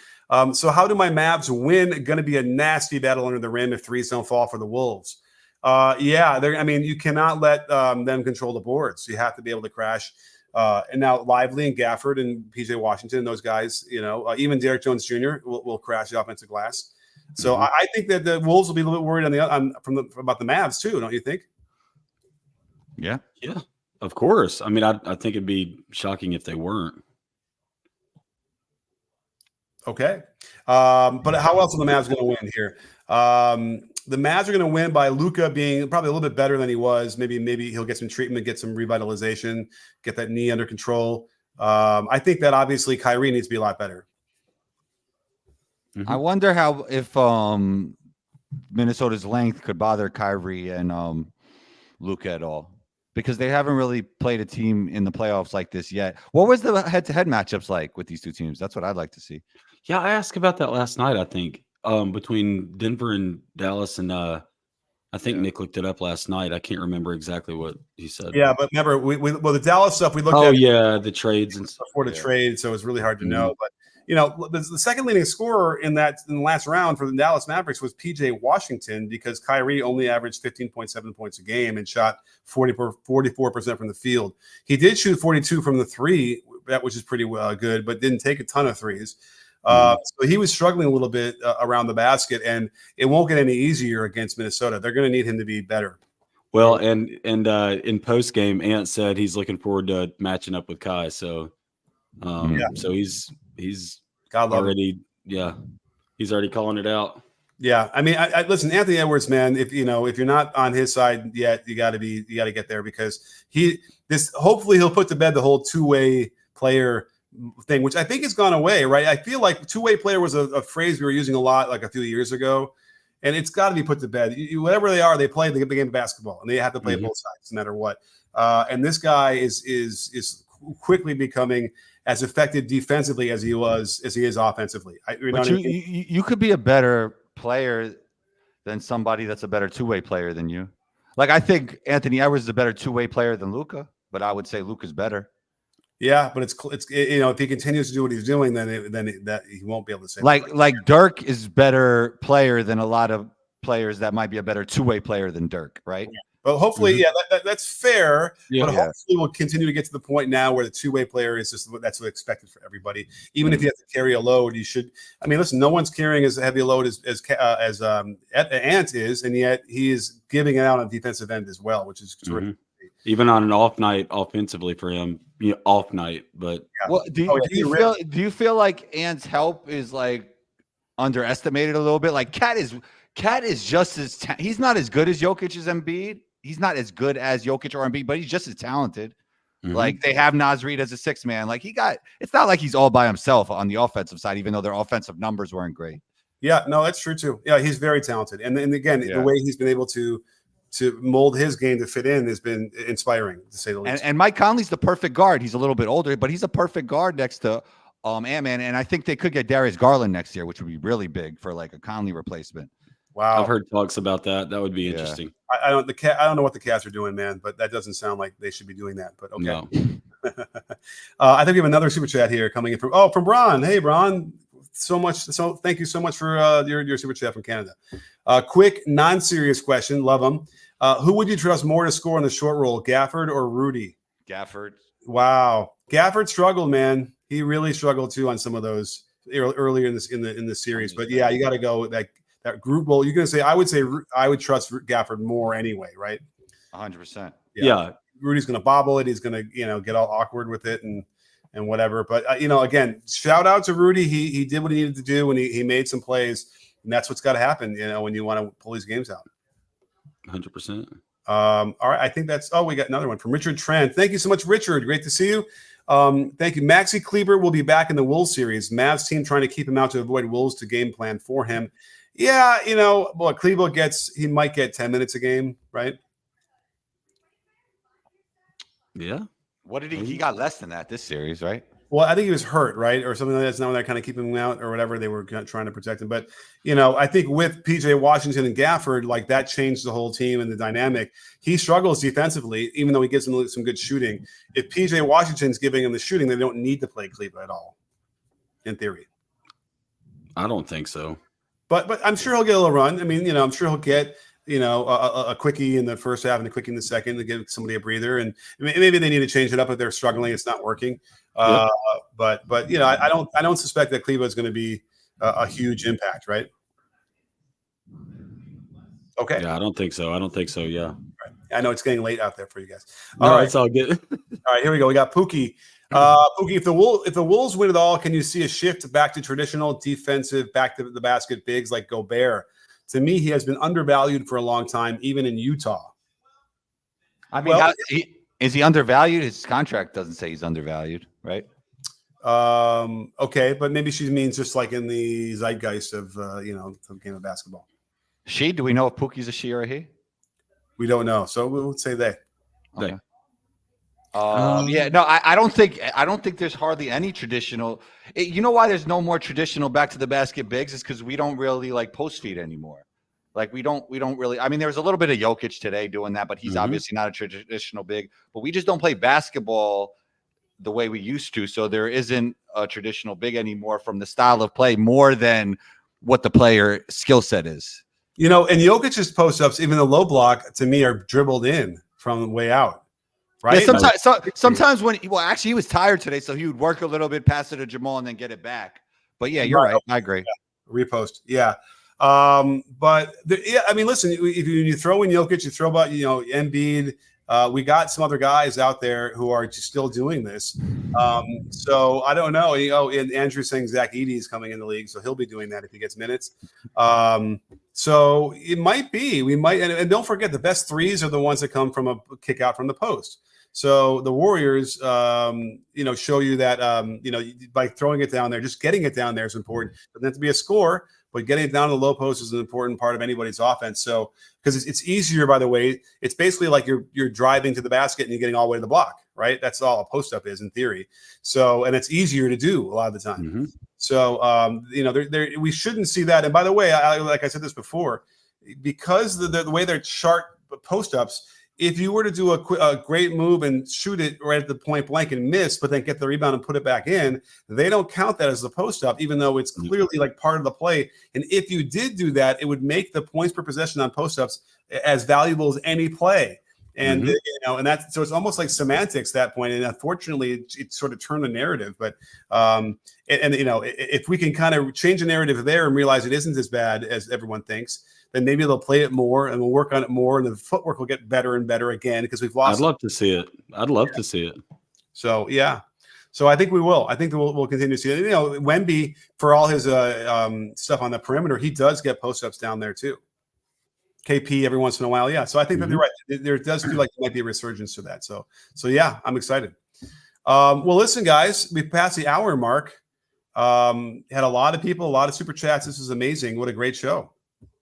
So how do my Mavs win? Going to be a nasty battle under the rim if threes don't fall for the Wolves. You cannot let them control the boards. You have to be able to crash. And now Lively and Gafford and PJ Washington, those guys, even Derek Jones Jr. will crash the offensive glass. So I think that the Wolves will be a little bit worried about the Mavs too, don't you think? Yeah, of course. I mean, I think it'd be shocking if they weren't. Okay. But how else are the Mavs going to win here? The Mavs are going to win by Luka being probably a little bit better than he was. Maybe he'll get some treatment, get some revitalization, get that knee under control. I think that obviously Kyrie needs to be a lot better. I wonder if Minnesota's length could bother Kyrie and Luka at all, because they haven't really played a team in the playoffs like this yet. What was the head-to-head matchups like with these two teams? That's what I'd like to see. Yeah, I asked about that last night, I think, between Denver and Dallas, and I think Nick looked it up last night. I can't remember exactly what he said. Yeah, but remember, well, the Dallas stuff we looked Oh at yeah, the trades and stuff. before the trade, so it's really hard to know. But the second leading scorer in the last round for the Dallas Mavericks was PJ Washington, because Kyrie only averaged 15.7 points a game and shot 44% from the field. He did shoot 42 from the three, which is pretty good, but didn't take a ton of threes. So he was struggling a little bit around the basket, and it won't get any easier against Minnesota. They're going to need him to be better. Well, and in post game, Ant said he's looking forward to matching up with Kai. So, so he's already he's already calling it out. Yeah, I mean, I listen, Anthony Edwards, man. If you're not on his side yet, you got to get there, because hopefully he'll put to bed the whole two-way player thing, which I think has gone away, right? I feel like two-way player was a phrase we were using a lot like a few years ago, and it's got to be put to bed. Whatever they are, they play the game of basketball, and they have to play both sides, no matter what. And this guy is quickly becoming as effective defensively as he is offensively. You could be a better player than somebody that's a better two-way player than you. Like, I think Anthony Edwards is a better two-way player than Luka, but I would say Luka's better. Yeah, but it's if he continues to do what he's doing, then he won't be able to say like Dirk is better player than a lot of players that might be a better two-way player than Dirk, right? Yeah. But hopefully, that's fair. Yeah. But hopefully, we'll continue to get to the point now where the two-way player is that's what's expected for everybody. Even if you have to carry a load, you should. I mean, listen, no one's carrying as heavy a load as Ant is, and yet he is giving it out on defensive end as well, which is terrific. Even on an off night offensively for him, off night. But well, do you feel like Ant's help is like underestimated a little bit? Like Cat is just as he's not as good as Jokic as Embiid. He's not as good as Jokic or Embiid, but he's just as talented. Like they have Naz Reid as a sixth man. Like it's not like he's all by himself on the offensive side, even though their offensive numbers weren't great. Yeah, no, that's true too. Yeah, he's very talented, and again, the way he's been able to mold his game to fit in has been inspiring, to say the least. And Mike Conley's the perfect guard. He's a little bit older, but he's a perfect guard next to Ant-Man. And I think they could get Darius Garland next year, which would be really big for like a Conley replacement. Wow, I've heard talks about that. That would be interesting. I don't know what the Cavs are doing, man, but that doesn't sound like they should be doing that. But okay. No. I think we have another super chat here coming in from Bron. Hey, Bron. So thank you so much for your super chat from Canada. Quick, non-serious question. Love them. Who would you trust more to score in the short roll, Gafford or Rudy? Gafford. Wow, Gafford struggled, man. He really struggled too on some of those earlier in the series. But yeah, you got to go with that group roll. You're gonna say I would trust Gafford more anyway, right? 100%. Yeah. Rudy's gonna bobble it. He's gonna get all awkward with it and whatever. But again, shout out to Rudy. He did what he needed to do, and he made some plays, and that's what's got to happen. when you want to pull these games out. 100%. All right, I think that's. Oh, we got another one from Richard Trent. Thank you so much, Richard. Great to see you. Thank you. Maxi Kleber will be back in the Wolves series. Mavs team trying to keep him out to avoid Wolves to game plan for him. Yeah, Kleber he might get 10 minutes a game, right? Yeah. What did he got less than that this series, right? Well, I think he was hurt, right? Or something like that. It's not that kind of keeping him out or whatever. They were trying to protect him. But, I think with PJ Washington and Gafford, like that changed the whole team and the dynamic. He struggles defensively, even though he gives them some good shooting. If PJ Washington's giving him the shooting, they don't need to play Kleber at all, in theory. I don't think so. But I'm sure he'll get a little run. I mean, I'm sure he'll get a quickie in the first half and a quickie in the second to give somebody a breather. And maybe they need to change it up if they're struggling. It's not working. But I don't suspect that Kleber is going to be a huge impact, right? Okay. Yeah, I don't think so. Yeah. Right. I know it's getting late out there for you guys. All right, it's all good. All right, here we go. We got Pookie. Pookie, if the Wolves win it all, can you see a shift back to traditional defensive, back to the basket bigs like Gobert? To me, he has been undervalued for a long time, even in Utah. I mean, is he undervalued? His contract doesn't say he's undervalued, right? Okay, but maybe she means just like in the zeitgeist of the game of basketball. Do we know if Pookie's a she or a he? We don't know, so we'll say they. Okay. I don't think there's hardly any traditional. You know why there's no more traditional back to the basket bigs is because we don't really like post feed anymore. Like we don't really. I mean, there was a little bit of Jokic today doing that, but he's obviously not a traditional big. But we just don't play basketball the way we used to. So there isn't a traditional big anymore from the style of play more than what the player skill set is. And Jokic's post-ups, even the low block, to me, are dribbled in from the way out. Right? Yeah, sometimes when he was tired today, so he would work a little bit, pass it to Jamal, and then get it back. But yeah, you're right. I agree. Yeah. Repost. Yeah. But I mean, listen, if you throw in Jokic, you throw about, Embiid, we got some other guys out there who are just still doing this. So I don't know. And Andrew's saying Zach Edey is coming in the league, so he'll be doing that if he gets minutes. So it might be, and don't forget, the best threes are the ones that come from a kick out from the post. So the Warriors, show you that, by throwing it down there, just getting it down there is important. It doesn't have to be a score, but getting it down to the low post is an important part of anybody's offense. So, because it's easier, by the way, it's basically like you're driving to the basket and you're getting all the way to the block, right? That's all a post up is in theory. So, and it's easier to do a lot of the time. Mm-hmm. So, we shouldn't see that. And by the way, like I said this before, because the way they're chart post ups, if you were to do a great move and shoot it right at the point blank and miss, but then get the rebound and put it back in, they don't count that as the post up, even though it's clearly like part of the play. And if you did do that, it would make the points per possession on post ups as valuable as any play. And and that's so it's almost like semantics at that point. And unfortunately, it sort of turned the narrative. But if we can kind of change the narrative there and realize it isn't as bad as everyone thinks, then maybe they'll play it more and we'll work on it more, and the footwork will get better and better again because we've lost. I'd love to see it. I'd love to see it. So yeah, so I think we will. I think we'll continue to see it. Wemby, for all his stuff on the perimeter, he does get post ups down there too. KP every once in a while, yeah. So I think that you're right. There does feel like there might be a resurgence to that. So yeah, I'm excited. Well, listen, guys, we passed the hour mark. Had a lot of people, a lot of super chats. This is amazing. What a great show.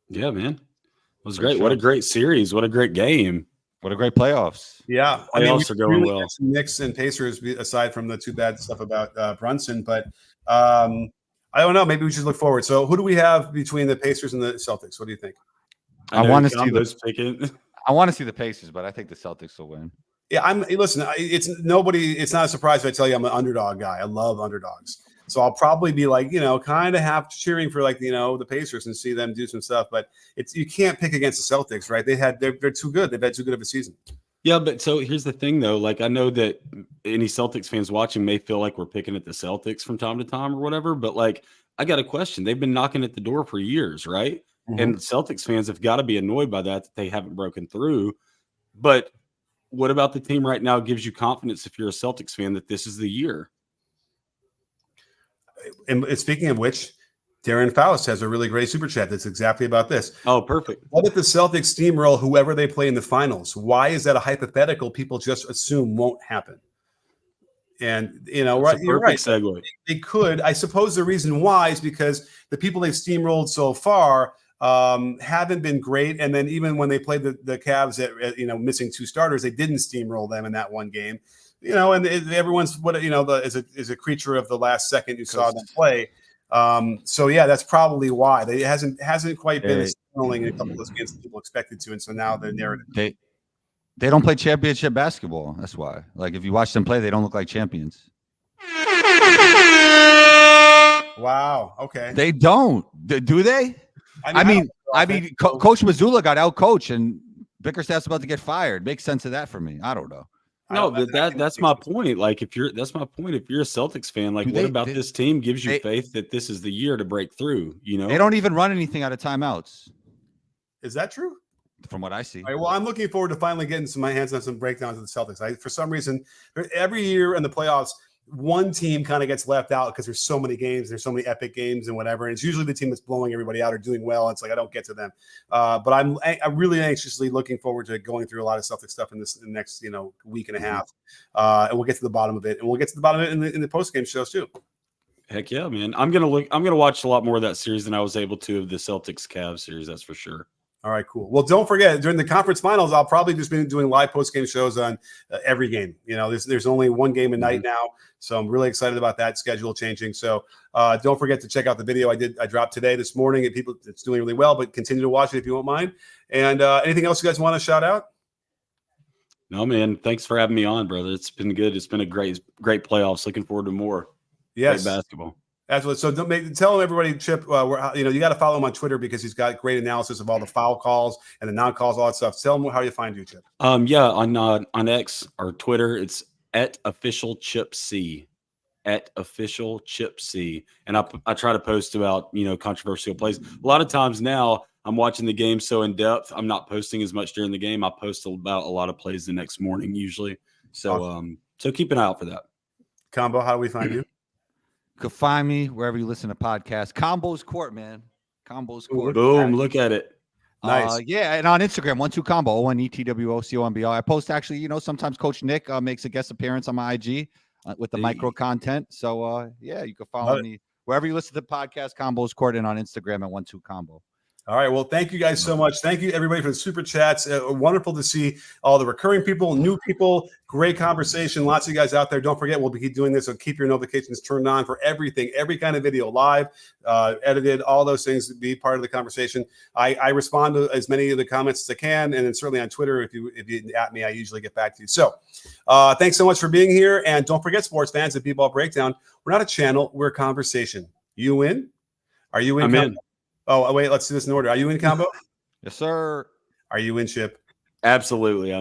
Yeah, man. It was great. What a great series. What a great game. What a great playoffs. Yeah. Playoffs are going well. Knicks and Pacers, aside from the too bad stuff about Brunson. But I don't know. Maybe we should look forward. So who do we have between the Pacers and the Celtics? What do you think? I want to see those picking. I want to see the Pacers, but I think the Celtics will win. Yeah, listen, it's not a surprise if I tell you I'm an underdog guy. I love underdogs. So I'll probably be like, kind of half cheering for the Pacers and see them do some stuff. But you can't pick against the Celtics, right? They're too good. They've had too good of a season. Yeah, but so here's the thing, though. Like, I know that any Celtics fans watching may feel like we're picking at the Celtics from time to time or whatever. But like, I got a question. They've been knocking at the door for years, right? Mm-hmm. And Celtics fans have got to be annoyed by that they haven't broken through. But what about the team right now gives you confidence if you're a Celtics fan that this is the year? And speaking of which, Darren Faust has a really great super chat that's exactly about this. Oh, perfect. What if the Celtics steamroll whoever they play in the finals? Why is that a hypothetical people just assume won't happen? And, right, you're right. Segue. They could. I suppose the reason why is because the people they've steamrolled so far haven't been great. And then even when they played the Cavs at missing two starters, they didn't steamroll them in that one game. And everyone's is a creature of the last second you saw them play. So yeah, that's probably why it hasn't quite been as rolling in a couple of those games that people expected to, and so now the narrative they don't play championship basketball. That's why. Like if you watch them play, they don't look like champions. Wow. Okay. They don't. Do they? I mean, Coach Mazzulla got out coached, and Bickerstaff's about to get fired. Makes sense of that for me. I don't know. No, that's my point. Like if you're a Celtics fan, like what about this team gives you faith that this is the year to break through? They don't even run anything out of timeouts. Is that true? From what I see. All right, well, I'm looking forward to finally getting my hands on some breakdowns of the Celtics. For some reason, every year in the playoffs, one team kind of gets left out because there's so many games, there's so many epic games and whatever. And it's usually the team that's blowing everybody out or doing well. It's like I don't get to them, but I'm really anxiously looking forward to going through a lot of Celtics stuff in the next week and a half, and we'll get to the bottom of it, and we'll get to the bottom of it in the post game shows too. Heck yeah, man! I'm gonna watch a lot more of that series than I was able to of the Celtics Cavs series. That's for sure. All right, cool. Well, don't forget, during the conference finals, I'll probably just be doing live post-game shows on every game. There's only one game a night now, so I'm really excited about that schedule changing. So don't forget to check out the video I dropped today, this morning. And it's doing really well, but continue to watch it if you won't mind. And anything else you guys want to shout out? No, man. Thanks for having me on, brother. It's been good. It's been a great playoffs. Looking forward to more. Yes. Great basketball. Absolutely. So tell everybody, Chip, you got to follow him on Twitter because he's got great analysis of all the foul calls and the non-calls, all that stuff. Tell him how you find you, Chip. Yeah, on X or Twitter, it's @officialchipc, @officialchipc, and I try to post about controversial plays. A lot of times now I'm watching the game so in depth, I'm not posting as much during the game. I post about a lot of plays the next morning usually. So awesome. So keep an eye out for that. Combo, how do we find you? You can find me wherever you listen to podcasts. Combo's Court, man. Combo's Court. Boom. Look at it. Nice. Yeah. And on Instagram, 12combo, ONETWOCOMBO. I post actually, sometimes Coach Nick makes a guest appearance on my IG with the micro content. So, yeah, you can follow me wherever you listen to the podcast, Combo's Court, and on Instagram at 12combo. All right. Well, thank you guys so much. Thank you, everybody, for the super chats. Wonderful to see all the recurring people, new people. Great conversation. Lots of you guys out there. Don't forget, we'll keep doing this. So keep your notifications turned on for everything, every kind of video, live, edited, all those things to be part of the conversation. I respond to as many of the comments as I can. And then certainly on Twitter, if you at me, I usually get back to you. So thanks so much for being here. And don't forget, sports fans, at B-Ball Breakdown, we're not a channel, we're a conversation. You in? Are you in? I'm in. Oh, wait, let's do this in order. Are you in, Combo? Yes, sir. Are you in, Chip? Absolutely.